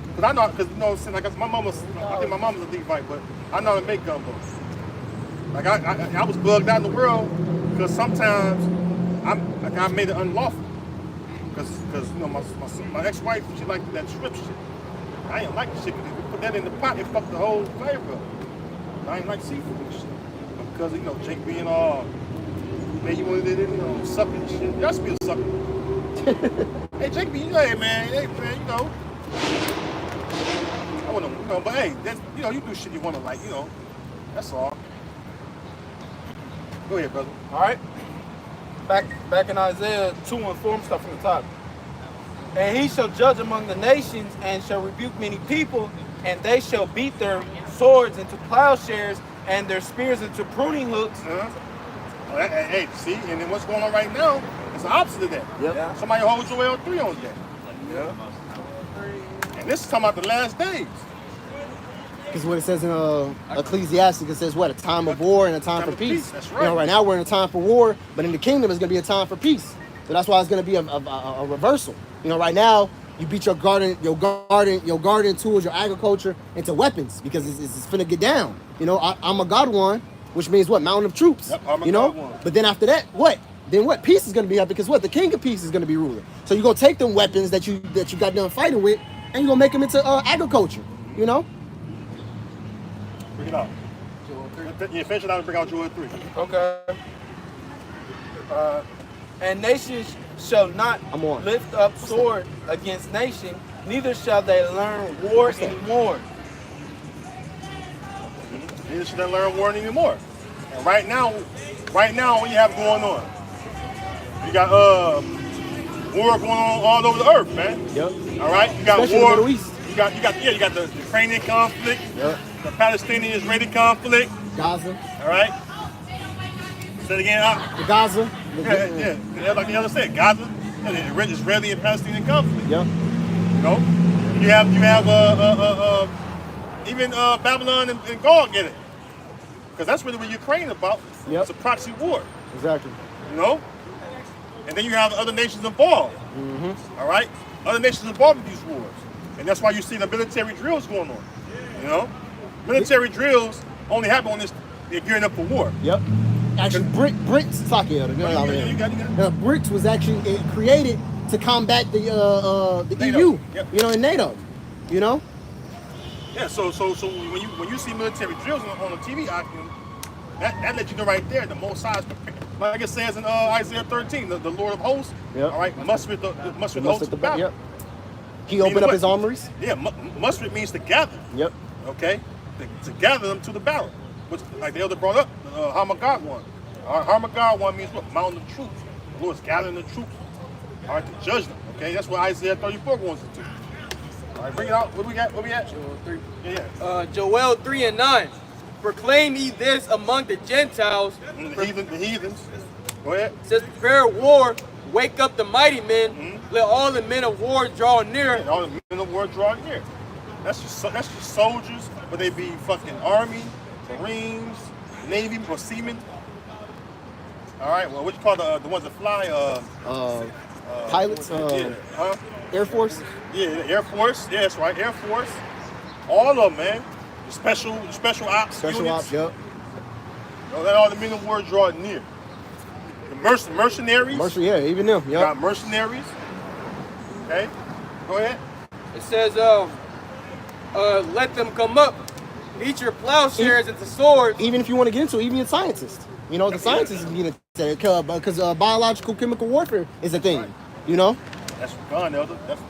Because I know, because like my mama's, I think my mama's a Levite, but I know how to make gumbo. Like I was bugged out in the world because sometimes I made it unlawful. Because my ex-wife, she liked that shrimp shit. I didn't like the shit because if you put that in the pot, it fucked the whole flavor up. I ain't like seafood and shit. But because Jake being all, man, you wanted it, sucking and shit. Y'all still sucking. Hey, Jake B, hey man, I want to, but hey, that's, you do shit you want to like, that's all. Go ahead, brother. All right. Back in Isaiah 2:4, I'm stuff from the top. And he shall judge among the nations and shall rebuke many people, and they shall beat their swords into plowshares and their spears into pruning hooks. Hey, see, and then what's going on right now is the opposite of that. Yep. Yeah. Somebody holds Joel 3 on that. Yeah. And this is talking about the last days. Because what it says in Ecclesiastes, it says what? A time of war and a time for peace. That's right. Right now we're in a time for war, but in the kingdom it's going to be a time for peace. So that's why it's going to be a reversal. Right now you beat your garden tools, your agriculture into weapons because it's finna get down. I'm a God one, which means what? Mountain of troops. Yep, I'm a God one. But then after that, what? Then what? Peace is going to be up because what? The king of peace is going to be ruling. So you're going to take them weapons that you got done fighting with, and you're going to make them into agriculture. Bring it out. Yeah, finish it out and bring out Joel 3. Okay. And nations shall not lift up sword against nation, neither shall they learn war anymore. Neither should they learn war anymore. And right now, what you have going on? You got war going on all over the earth, man. Yep. All right, you got Especially war. in the Middle East. You got the Ukrainian conflict. Yep. The Palestinian-Israeli conflict. Gaza. All right. Say it again. The Gaza. Yeah. Like the other said, Gaza. The Israeli and Palestinian conflict. Yep. You have even Babylon and Gog in it, because that's really what Ukraine about. Yep. It's a proxy war. Exactly. And then you have other nations involved. Mm-hmm. All right, other nations involved in these wars, and that's why you see the military drills going on. Military drills only happen when they're gearing up for war. Yep. Actually, BRICS, BRICS was actually created to combat the NATO. EU. Yep. And NATO. Yeah. So when you see military drills on the TV, that lets you know right there the Most High is prepared. Like it says in Isaiah 13, the Lord of Hosts. Yep. All right, muster the hosts to battle. Yep. He opened up his armories. Yeah, muster means to gather. Yep. Okay, to gather them to the battle, which like the elder brought up, Hamagad one. Hamagad one means what? Mountain of troops. The Lord's gathering the troops. All right, to judge them. Okay, that's what Isaiah 34 goes into. All right, bring it out. What we got? Joel 3. Yeah. Joel 3:9. Proclaim ye this among the Gentiles. The heathens. Go ahead. It says, prepare war, wake up the mighty men, let all the men of war draw near. And all the men of war draw near. That's just soldiers, but they be fucking Army, Marines, Navy, or Seamen. All right. Well, what you call the ones that fly? Pilots, Air Force. Yeah, the Air Force. Yeah, that's right, Air Force. All of them, man. The special ops Special units. ops, yep. Let all the men of war draw near. The mercenaries. Yeah, even them, You yep. got mercenaries. Okay, go ahead. It says, let them come up, beat your plowshares into swords. Even if you want to get into it, even your scientists. You know, the scientists get into it because biological chemical warfare is a thing. You know? That's gone, Elder. That's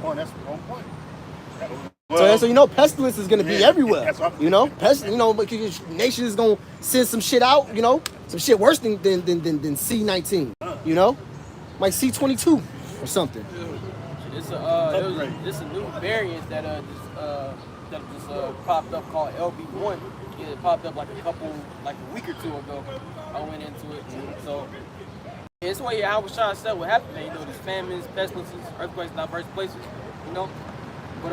on point. So you know, pestilence is gonna be everywhere. That's what You know, because nation is gonna send some shit out. You know, some shit worse than C-19. You know, like C-22 or something. It's a new variant that just popped up called LB1. It popped up like a week or two ago. I went into it, so it's what I was trying to say what happened, man. You know, these famines, pestilences, earthquakes, diverse places. You know, but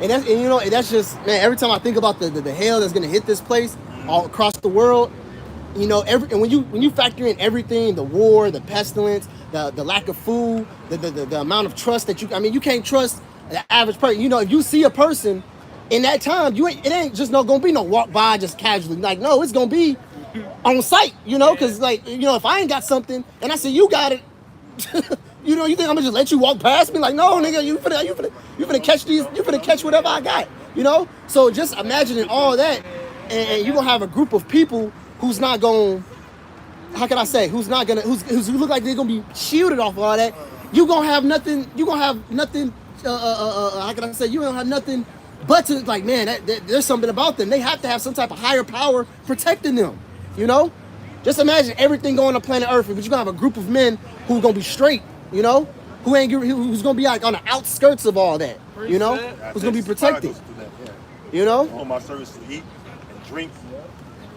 And that's just, man, every time I think about the hell that's gonna hit this place all across the world, you know, and when you factor in everything, the war, the pestilence, the lack of food, the amount of trust that you can't trust the average person. You know, if you see a person in that time, it ain't just gonna be no walk by just casually. Like, no, it's gonna be on site, you know, because like, you know, if I ain't got something and I say you got it, you know, you think I'm gonna just let you walk past me? Like, no, nigga, you finna catch these, you finna catch whatever I got, you know? So just imagining all that, and you gonna have a group of people who's not gonna, how can I say, who look like they're gonna be shielded off of all that. You gonna have nothing, how can I say, you don't have nothing but to, like, man, there's something about them. They have to have some type of higher power protecting them, you know? Just imagine everything going on planet Earth, but you're gonna have a group of men who gonna be straight, you know? Who's gonna be like on the outskirts of all that, you know? Who's gonna be protected, you know? On my service to eat and drink,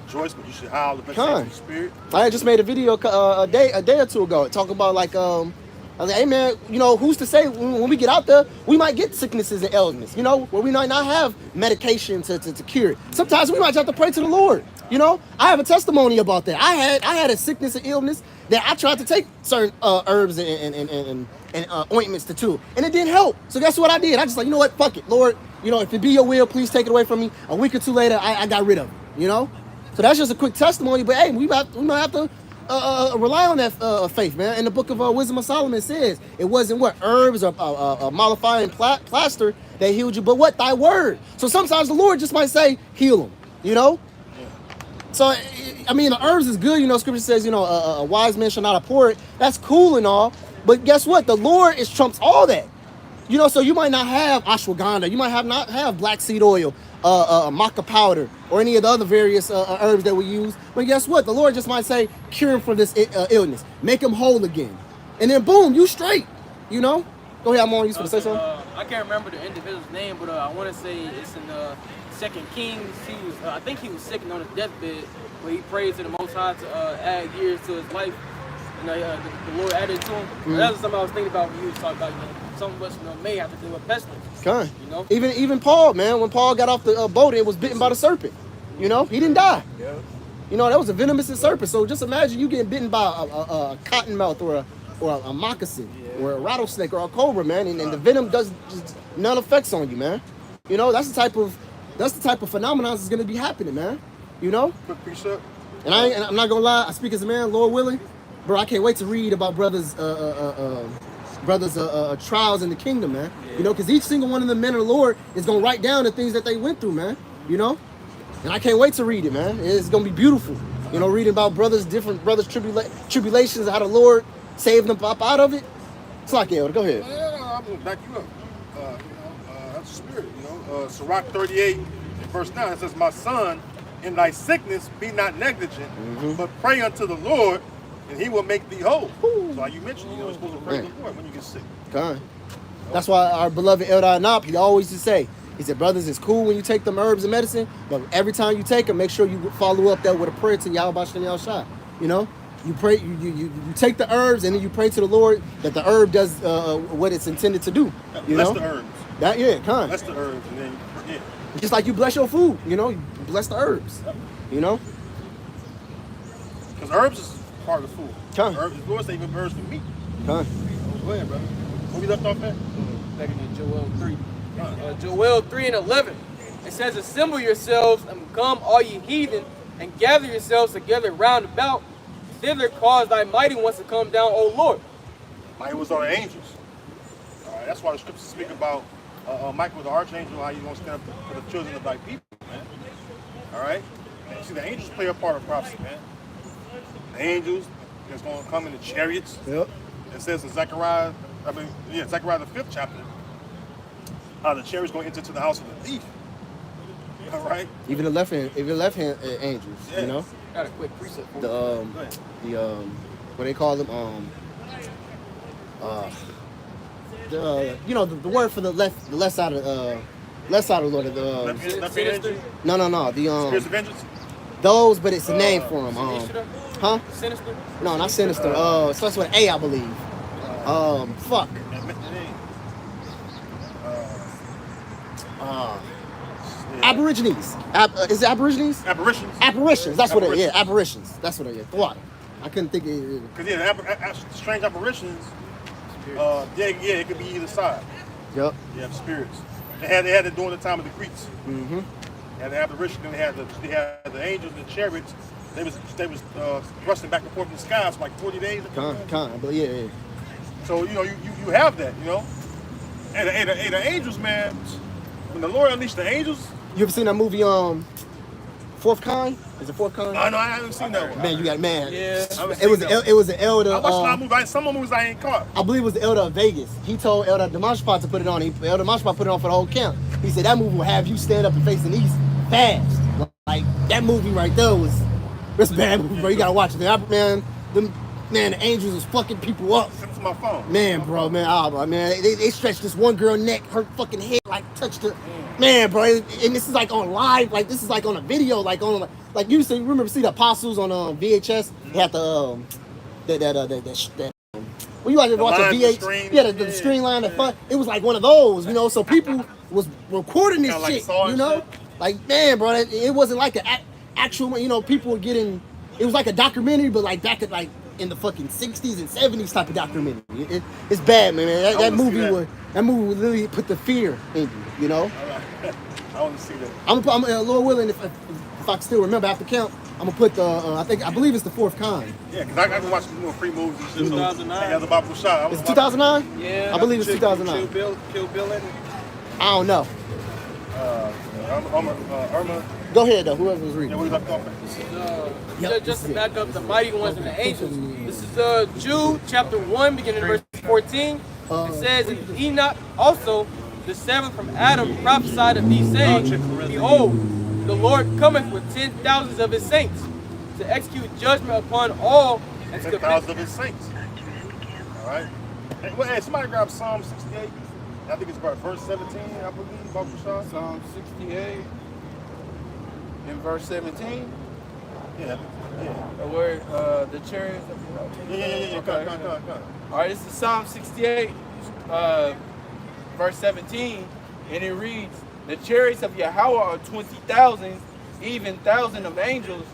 rejoice, but you should howl the best of the spirit. I just made a video a day or two ago talking about like I was like, hey man, you know, who's to say when we get out there, we might get sicknesses and ailments, you know, where we might not have medication to cure it. Sometimes we might have to pray to the Lord, you know. I have a testimony about that. I had a sickness and illness that I tried to take certain herbs and ointments to too, and it didn't help. So guess what I did? I just like, you know what, fuck it, Lord, you know, if it be your will, please take it away from me. A week or two later, I got rid of it, you know. So that's just a quick testimony, but hey, we might have to rely on that faith, man. In the book of Wisdom of Solomon says it wasn't what herbs or mollifying plaster that healed you, but what? Thy word. So sometimes the Lord just might say, heal them, you know. So I mean, the herbs is good, you know. Scripture says, you know, a wise man shall not abhor it. That's cool and all, but guess what? The Lord is trumps all that, you know. So you might not have ashwagandha, you might not have black seed oil, maca powder, or any of the other various herbs that we use. But guess what? The Lord just might say, cure him from this illness, make him whole again, and then boom, you straight. You know. Go ahead, Amon. You supposed to say something? I can't remember the individual's name, but I want to say it's in 2 Kings. He was, I think he was sick and on his deathbed, but he prayed to the Most High to add years to his life, and the Lord added to him. Mm-hmm. That's something I was thinking about when you was talking about, you know, some of us, you know, may have to deal with pestilence. Okay. You know, even Paul, man, when Paul got off the boat and was bitten by the serpent, you know, he didn't die. Yeah. You know, that was a venomous serpent. So just imagine you getting bitten by a cottonmouth or a moccasin or a rattlesnake or a cobra, man, and the venom does just none effects on you, man. You know, that's the type of phenomenon that's gonna be happening, man. You know. Quick precept. And I'm not gonna lie, I speak as a man, Lord willing, bro. I can't wait to read about brothers' trials in the kingdom, man. Yeah. You know, because each single one of the men of the Lord is gonna write down the things that they went through, man. You know, and I can't wait to read it, man. It's gonna be beautiful. You know, reading about different brothers' tribulations, how the Lord saved them up out of it. It's like, yeah, go ahead. I'm gonna back you up. That's the spirit, you know. Sirach 38 verse 9 it says, "My son, in thy sickness be not negligent, but pray unto the Lord, and he will make thee whole." Ooh. So like you mentioned, you know, you're supposed to pray to the Lord when you get sick. Okay. That's why our beloved Elder Anop, he always used to say, he said, brothers, it's cool when you take them herbs and medicine, but every time you take them, make sure you follow up that with a prayer to Yahweh Shem Yahushua. You know, you pray, you take the herbs and then you pray to the Lord that the herb does what it's intended to do. You bless know, the herbs. That Bless the herbs, and then just like you bless your food. You know, you bless the herbs. You know, because herbs is part of the food. Come. Herbs, the Lord say even herbs for meat. Come. Go ahead, brother. Where we left off at? Back in Joel 3. Joel 3:11. It says, assemble yourselves and come, all ye heathen, and gather yourselves together round about. Thither cause thy mighty ones to come down, O Lord. Michael was our angels. That's why the scriptures speak about Michael the archangel, how you want to stand up for the children of thy people, man. All right? And see, the angels play a part of prophecy, man. The angels that's going to come in the chariots. Yep. It says in Zechariah the 5th chapter, the chariot's going to enter to the house of the thief. All right? Even the left hand angels, Yeah. you know? Got a quick precept for The what they call them, you know, the word for the left side of the Lord, Sinister? no, the Spirits of vengeance? those, but it's a name for them, huh? Sinister? No, not sinister. It starts with A, I believe. Fuck. Aborigines. Is it Aborigines? Apparitions. Apparitions. That's what it is. Yeah, apparitions. That's what it is. What? I couldn't think of it. Because strange apparitions. It could be either side. Yep. Yeah, spirits. They had it during the time of the Greeks. Mm-hmm. They had the apparition, and they had the angels and the chariots. They was thrusting back and forth in the skies for like 40 days. But yeah. So you have that, you know. And the angels, man. When the Lord unleashed the angels. You ever seen that movie, Fourth Kind? Is it Fourth Kind? No, I haven't seen that one. Man, you got Yeah. It was an elder. I watched a lot of movies. Some movies I ain't caught. I believe it was the elder of Vegas. He told Elder Demashpa to put it on. Elder Demashpa put it on for the whole camp. He said that movie will have you stand up and face the east fast. Like that movie right there was. It's a bad movie, bro. You gotta watch it. Man, the angels was fucking people up. Send it to my phone. Man, bro, they stretched this one girl neck, her fucking head like touched her. Man, bro, and this is like on live, like this is like on a video, like on like you remember see the Apostles on VHS? They had the when you like to watch a VHS, the screen line, it was like one of those, you know. So people was recording this shit, you know. Like man, bro, it wasn't like an actual, you know. People were getting, it was like a documentary, but like back at like in the fucking 60s and 70s type of documentary. It's bad, man. That movie would literally put the fear in you, you know. I want to see that. I'm Lord willing, if I can still remember after count, I'm gonna put I believe it's the Fourth Kind. Yeah, because I can watch some free movies and shit. 2009. So, the Bible shot. It's 2009. Yeah. I believe it's 2009. Kill Bill in it. I don't know. Irma. Go ahead though. Whoever was Yeah, reading. we left off at. Just this to is back up the mighty ones and the angels. This is Jude chapter 1, beginning verse 14. It says, and Enoch also, the seventh from Adam, prophesied of these saying, behold, the Lord cometh with 10,000s of his saints to execute judgment upon all and to 10,000 of his saints. All right. Hey, somebody grab Psalm 68. I think it's about verse 17, I believe, Bible shot. Psalm 68 in verse 17. Yeah. The word, the chariots. Yeah. Okay. Come on. All right, this is Psalm 68, verse 17, and it reads, the chariots of Yahweh are 20,000, even thousand of angels.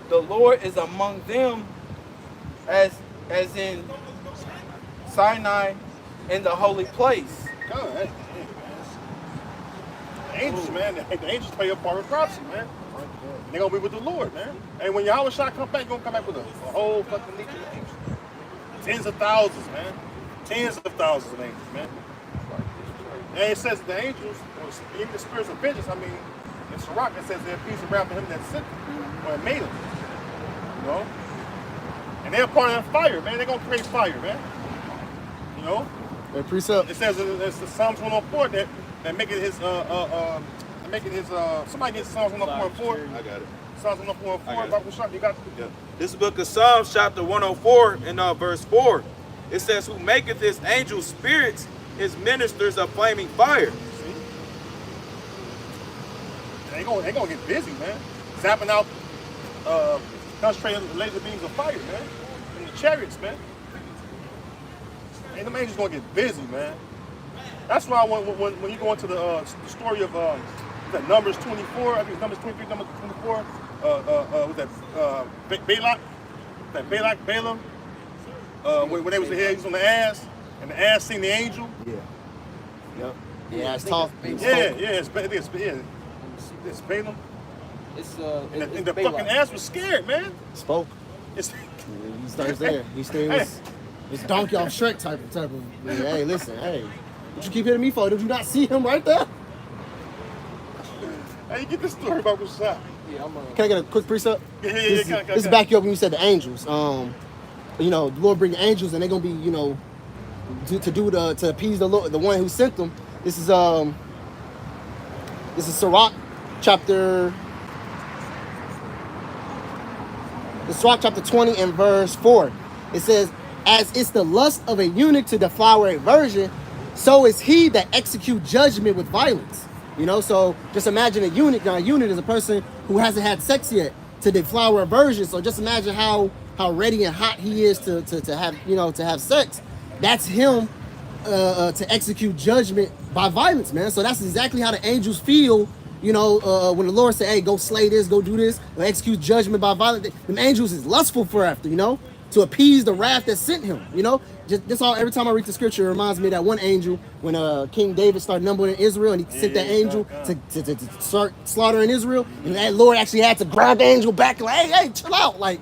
The Lord is among them as in Sinai in the holy place. God, hey. The angels, man. The angels play a part of prophecy, man. They're going to be with the Lord, man. And when Yahweh shot come back, going to come back with a whole fucking legion of angels. Tens of thousands, man. Tens of thousands of angels, man. And it says the angels, even the spirits of vengeance, I mean, in Sirach, it says they're peace around him that sent them, or made them. You know? And they're part of that fire, man. They're going to create fire, man. You know? Precept. It says it's the Psalms 104 that make it his, somebody gets Psalms 104. I got it. Psalms 104, Bible shot, you got it? Yeah. This book of Psalms, chapter 104, and verse 4. It says, who maketh his angels spirits, his ministers of flaming fire. See? They gonna get busy, man. Zapping out concentrated laser beams of fire, man. In the chariots, man. And the angels gonna get busy, man. That's why when you go into the story of Numbers 24, I think it's Numbers 23, Numbers 24, was that Balak, Balaam, when they was the head, he was on the ass. And the ass seen the angel. Yeah. Yep. Yeah, it's tough. It's Balaam. It's And the fucking ass was scared, man. Spoke. It's He starts there. He stays. It's donkey off Shrek type of. Yeah, hey, listen, hey, what you keep hitting me for? Did you not see him right there? Hey, you get this story about what's up. Yeah, Can I get a quick precept? Yeah. This is back you up when you said the angels. You know, the Lord bring angels and they're gonna be, you know, to appease the Lord, the one who sent them. This is Sirach chapter 20 and verse 4. It says, as it's the lust of a eunuch to deflower a virgin, so is he that execute judgment with violence. You know, so just imagine a eunuch. Now, a eunuch is a person who hasn't had sex yet to deflower a virgin. So just imagine how ready and hot he is to have, you know, to have sex. That's him to execute judgment by violence, man. So that's exactly how the angels feel, you know, when the Lord said, hey, go slay this, go do this, or execute judgment by violence. The angels is lustful for after, you know, to appease the wrath that sent him, you know. Just this all, every time I read the scripture, it reminds me of that one angel when King David started numbering Israel, and he sent that angel to start slaughtering Israel, and that Lord actually had to grab the angel back, like, hey, chill out, like,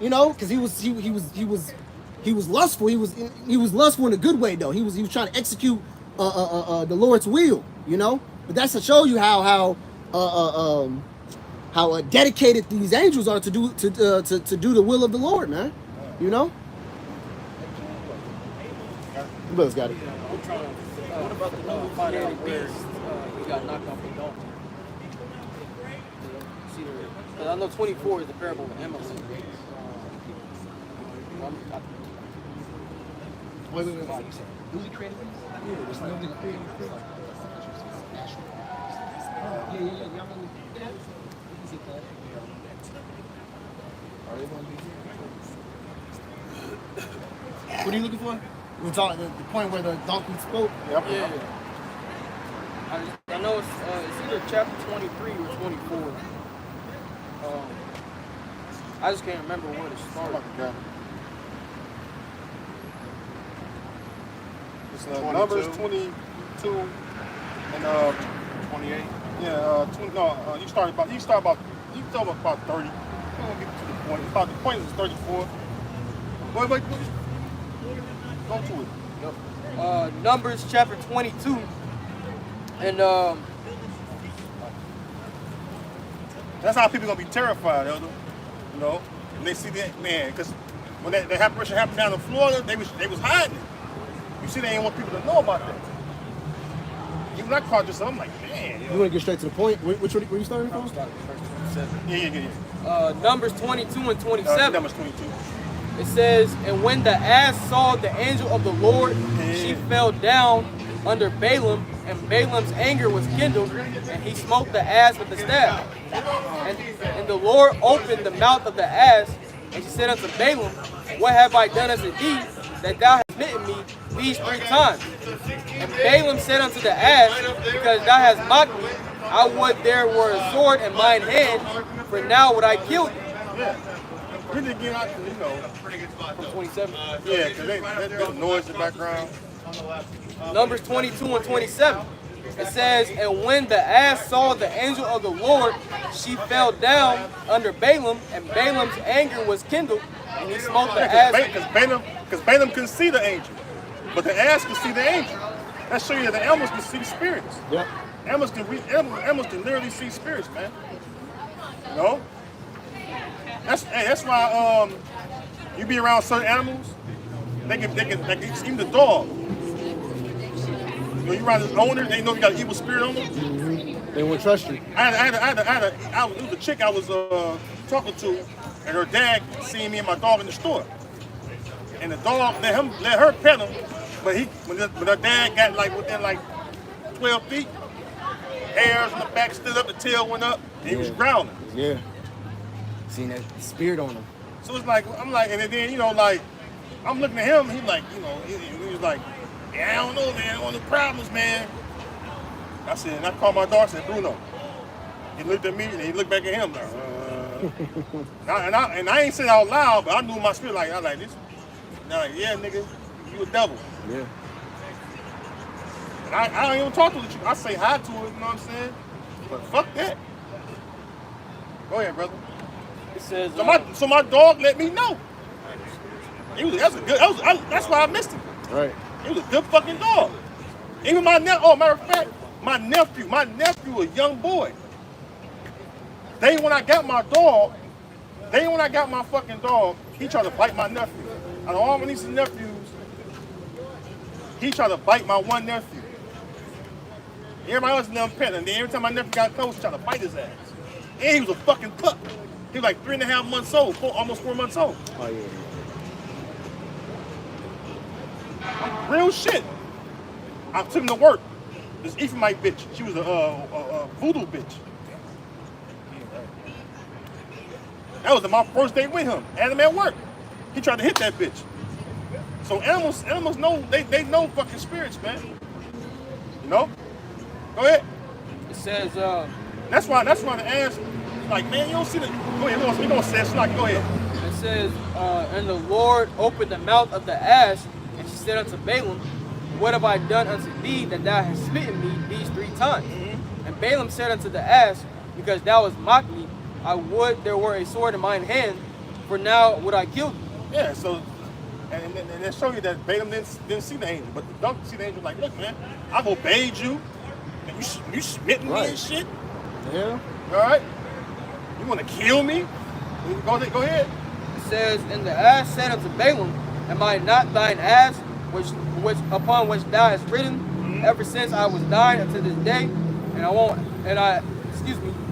you know, because he was lustful. He was lustful in a good way though. He was trying to execute the Lord's will, you know. But that's to show you how dedicated these angels are to do the will of the Lord, man. You know. You brothers got it. What about the number binary beast? He got knocked off the donkey. I know 24 is the parable of Emily. Wait. Who's he created? What are you looking for? We're talking the point where the donkey spoke. Yep. Yeah. I know it's either chapter 23 or 24. I just can't remember where it started. It's Numbers 22 and 28. Yeah, you start about 30. I'm gonna get to the point. About the point is 34. Wait. Go to it. Numbers chapter 22, and that's how people gonna be terrified, Elder. You know, when they see that man, because when that apparition happened down in Florida, they was hiding it. You see, they ain't want people to know about that. Even I caught this, I'm like, man. You want to get straight to the point? Which one were you starting from? Yeah. Numbers 22 and 27. Numbers 22. It says, and when the ass saw the angel of the Lord, she fell down under Balaam, and Balaam's anger was kindled, and he smote the ass with the staff. And the Lord opened the mouth of the ass, and she said unto Balaam, what have I done as a deed, that thou hast smitten me these 3 times? And Balaam said unto the ass, because thou hast mocked me, I would there were a sword in mine hand, for now would I kill thee. Really get out, you know. From 27. Yeah, because there's noise in the background. Numbers 22 and 27. It says, and when the ass saw the angel of the Lord, she fell down under Balaam, and Balaam's anger was kindled, and he smote the ass. Because Balaam couldn't see the angel, but the ass could see the angel. That shows you that the animals can see spirits. Yep. Animals can literally see spirits, man. You know? That's why you be around certain animals, they can even the dog. You know, you around this owner, they know you got an evil spirit on them. Mm-hmm. They won't trust you. It was a chick I was talking to, and her dad seen me and my dog in the store. And the dog let her pet him, but when her dad got within 12 feet, hairs on the back stood up, the tail went up, and he was growling. Yeah. Seen that spirit on him. So it's like, I'm like, and then, you know, like, I'm looking at him, he's like, you know, he was like, yeah, I don't know, man, I don't want no problems, man. I said, and I called my dog, I said, Bruno. He looked at me, and he looked back at him, like, and I ain't said it out loud, but I knew in my spirit, like, I was like, this, and I'm like, yeah, nigga, you a devil. Yeah. And I don't even talk to the chick. I say hi to her, you know what I'm saying? But fuck that. Go ahead, brother. It says, So my dog let me know. That's why I missed him. Right. He was a good fucking dog. Even my nephew, matter of fact, my nephew, a young boy. When I got my fucking dog, he tried to bite my nephew. Out of all my nieces and nephews, he tried to bite my one nephew. Everybody else never pet him. And then every time my nephew got close, he tried to bite his ass. And he was a fucking pup. He was like 3.5 months old, almost 4 months old. Oh yeah. Real shit. I took him to work. This Ephraimite bitch. She was a voodoo bitch. That was my first day with him. Had him at work. He tried to hit that bitch. So animals know they know fucking spirits, man. You know? Go ahead. it says, That's why the ass, like, man, you don't see the. Go ahead, we gonna say it's like, go ahead. it says, and the Lord opened the mouth of the ass, and she said unto Balaam, what have I done unto thee that thou hast smitten me these 3 times? And Balaam said unto the ass, because thou hast mocked me, I would there were a sword in mine hand, for now would I kill thee. Yeah, so and they show you that Balaam didn't see the angel, but the donkey see the angel like, look, man, I've obeyed you, and you smitten me and shit. Yeah. All right, you want to kill me? Go ahead. It says, and the ass said unto Balaam, am I not thine ass, which upon which thou hast ridden, ever since I was thine unto this day,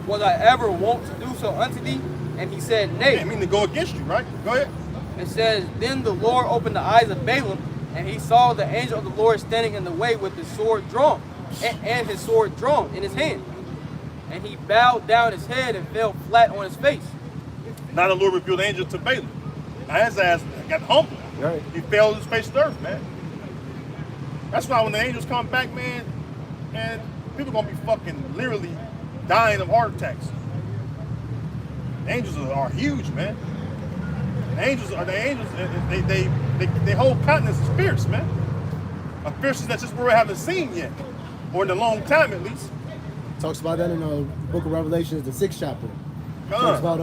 was I ever wont to do so unto thee? And he said, nay. I mean to go against you, right? Go ahead. It says, then the Lord opened the eyes of Balaam, and he saw the angel of the Lord standing in the way with his sword drawn, and his sword drawn in his hand. And he bowed down his head and fell flat on his face. Now the Lord revealed the angel to Balaam. Now his ass got humble. Right. He fell his face to earth, man. That's why when the angels come back, man, and people gonna be fucking literally dying of heart attacks. The angels are huge, man. The angels, they hold continents of spirits, man. Of spirits that this world haven't seen yet, or in a long time at least. Talks about that in the book of Revelations, the 6th chapter. Talks about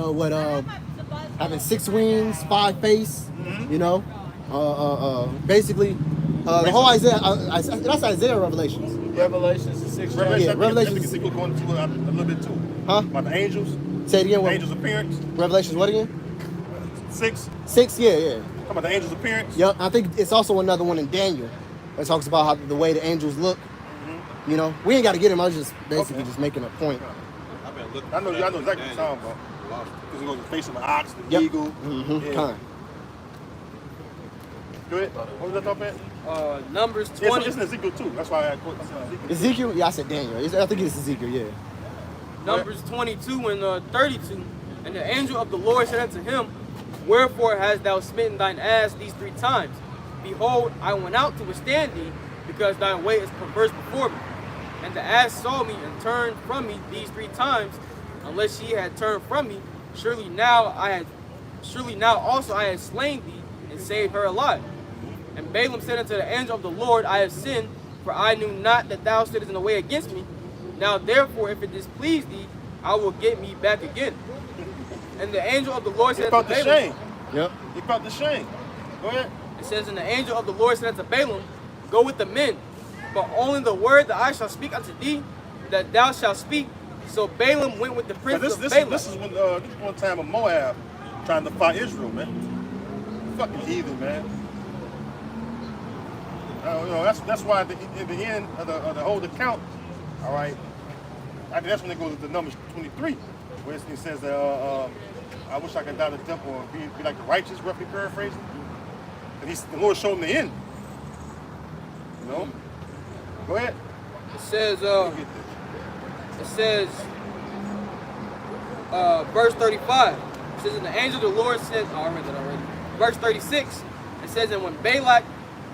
having 6 wings, 5 face. You know, basically the whole Isaiah. That's Isaiah Revelations. Revelations, the 6th chapter. Revelation, Yeah, Revelations. I think Ezekiel going to a little bit too. Huh? About the angels. Say it again. The What? angels' appearance. Revelations what again? 6. 6. Yeah. Talking about the angels' appearance. Yep. I think it's also another one in Daniel that talks about how the way the angels look. You know, we ain't got to get him. I was just basically just making a point. I've been looking. I know exactly what you're talking about. Because he goes to face of an ox, the eagle. Yeah. Kind. Go ahead. What was that talking about? Numbers Yeah, 20. it's in Ezekiel too. That's why I quote Ezekiel. Ezekiel? Yeah, I said Daniel. I think it's Ezekiel. Yeah. Numbers 22 and 32. And the angel of the Lord said unto him, wherefore hast thou smitten thine ass these 3 times? Behold, I went out to withstand thee, because thy way is perverse before me. And the ass saw me and turned from me these 3 times. Unless she had turned from me, surely now also I had slain thee and saved her alive. And Balaam said unto the angel of the Lord, I have sinned, for I knew not that thou stoodest in the way against me. Now therefore, if it displease thee, I will get me back again. And the angel of the Lord said unto Balaam, shame. Yep. He felt the shame. Go ahead. it says, and the angel of the Lord said unto Balaam, go with the men, but only the word that I shall speak unto thee, that thou shalt speak. So Balaam went with the princes of Balaam. This is one time of Moab trying to fight Israel, man. Fucking heathen, man. That's why at the end of the whole account, all right, I think that's when it goes to Numbers 23, where it says that I wish I could die the temple and be like the righteous, roughly paraphrasing. And the Lord showed him the end. You know? Go ahead. It says, verse 35. It says, and the angel of the Lord said, oh, I read that already. Verse 36, it says, and when Balak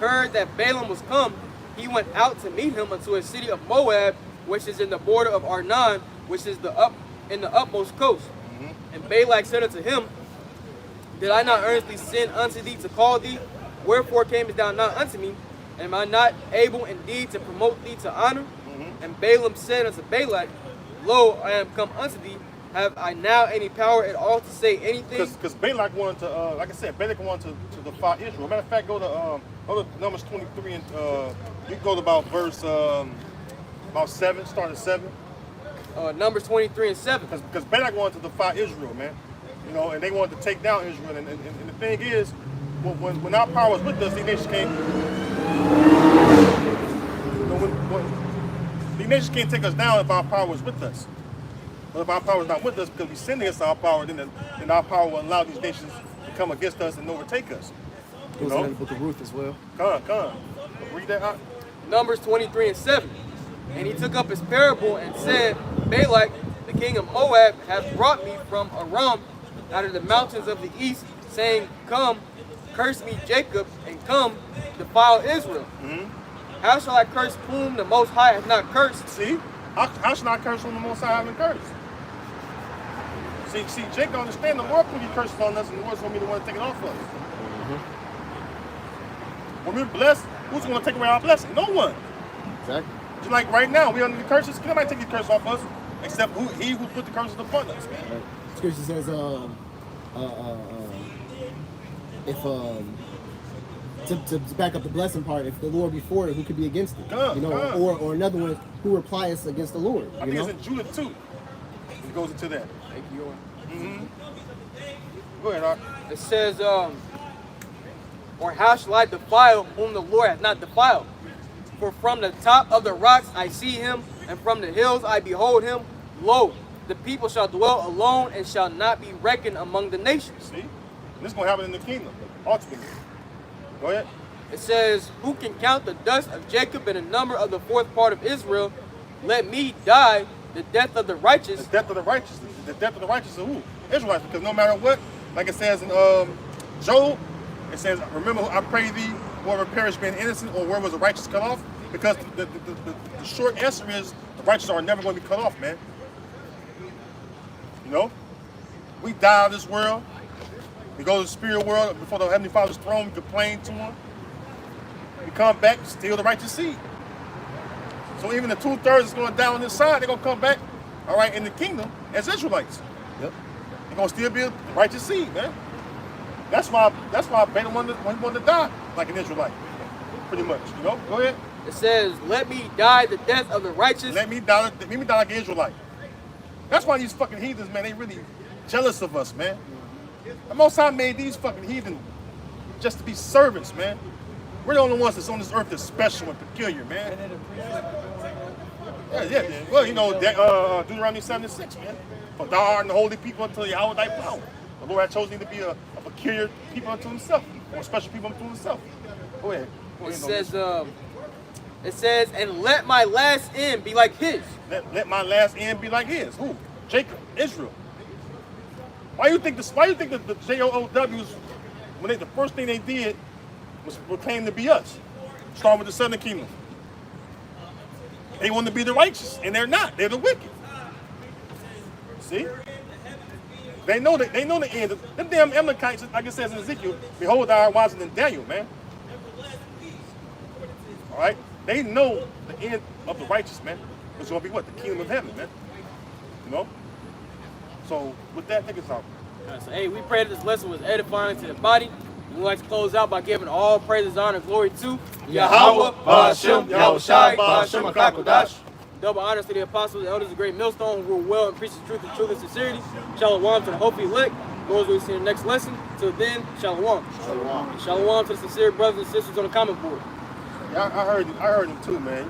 heard that Balaam was come, he went out to meet him unto a city of Moab, which is in the border of Arnon, which is in the utmost coast. And Balak said unto him, did I not earnestly send unto thee to call thee? Wherefore camest thou not unto me? Am I not able indeed to promote thee to honor? And Balaam said unto Balak, Lo, I am come unto thee. Have I now any power at all to say anything? Because Balak wanted to, like I said, Balak wanted to defy Israel. Matter of fact, go to Numbers 23 and you can go to about verse about 7, start at 7. Numbers 23 and 7. Because Balak wanted to defy Israel, man. You know, and they wanted to take down Israel. And the thing is, when our power is with us, these nations can't. You know, these nations can't take us down if our power is with us. But if our power is not with us because we sin against our power, then our power will allow these nations to come against us and overtake us. It was in the book of Ruth as well. Come on. Read that out. Numbers 23 and 7. And he took up his parable and said, Balak, the king of Moab, hath brought me from Aram out of the mountains of the east, saying, Come, curse me Jacob, and come, defile Israel. How shall I curse whom the Most High hath not cursed? See? How should I curse whom the Most High haven't cursed? See, Jacob understand the Lord put these curses on us, and the Lord's going to be the one to take it off of us. When we're blessed, who's going to take away our blessing? No one. Exactly. Just like right now, we under the curses. Can nobody take these curses off us except he who put the curses upon us, man? Right. Scripture says, to back up the blessing part, if the Lord be for it, who could be against it? Or another one, who replies against the Lord? I think it's in Judah 2. It goes into that. Thank you. Go ahead, Art. It says, or how shall I defile whom the Lord hath not defiled? For from the top of the rocks I see him, and from the hills I behold him. Lo, the people shall dwell alone and shall not be reckoned among the nations. See? This is going to happen in the kingdom, ultimately. Go ahead. It says, who can count the dust of Jacob and the number of the fourth part of Israel? Let me die the death of the righteous. The death of the righteous. The death of the righteous of who? Israelites. Because no matter what, like it says in Job, it says, remember, I pray thee, whoever perished being innocent, or where was the righteous cut off? Because the short answer is the righteous are never going to be cut off, man. You know? We die out of this world. We go to the spirit world before the Heavenly Father's throne, we complain to him. We come back, steal the righteous seed. So even the 2/3 that's going down on this side, they're going to come back, all right, in the kingdom as Israelites. Yep. They're going to still be a righteous seed, man. That's why Balaam wanted to die like an Israelite, pretty much, you know? Go ahead. It says, let me die the death of the righteous. Let me die like an Israelite. That's why these fucking heathens, man, they really jealous of us, man. The Most High made these fucking heathen just to be servants, man. We're the only ones that's on this earth that's special and peculiar, man. Yeah. Well, you know, Deuteronomy 7:6, man. For thou art the holy people until Yahweh thy power. The Lord had chosen thee to be a peculiar people unto himself, or a special people unto himself. Go ahead. It says, and let my last end be like his. Let my last end be like his. Who? Jacob, Israel. Why you think the JOOWs, when the first thing they did was proclaim to be us, starting with the southern kingdom? They want to be the righteous, and they're not. They're the wicked. See? They know the end. Them damn Amalekites, like it says in Ezekiel, behold, thou art wiser than Daniel, man. All right? They know the end of the righteous, man. It's going to be what? The kingdom of heaven, man. You know? So, with that, take us out. So, hey, we pray that this lesson was edifying to the body. We'd like to close out by giving all praises, honor, and glory to Yahweh, Ba'ashem, Yahushai, Ba'ashem, HaKadosh. Double honors to the apostles, the elders of Great Millstone, who rule well and preach the truth and sincerity. Shalom to the hopefully elect. Lord, we'll see you in the next lesson. Till then, shalom. Shalom. Shalom to the sincere brothers and sisters on the comment board. Yeah, I heard him too, man.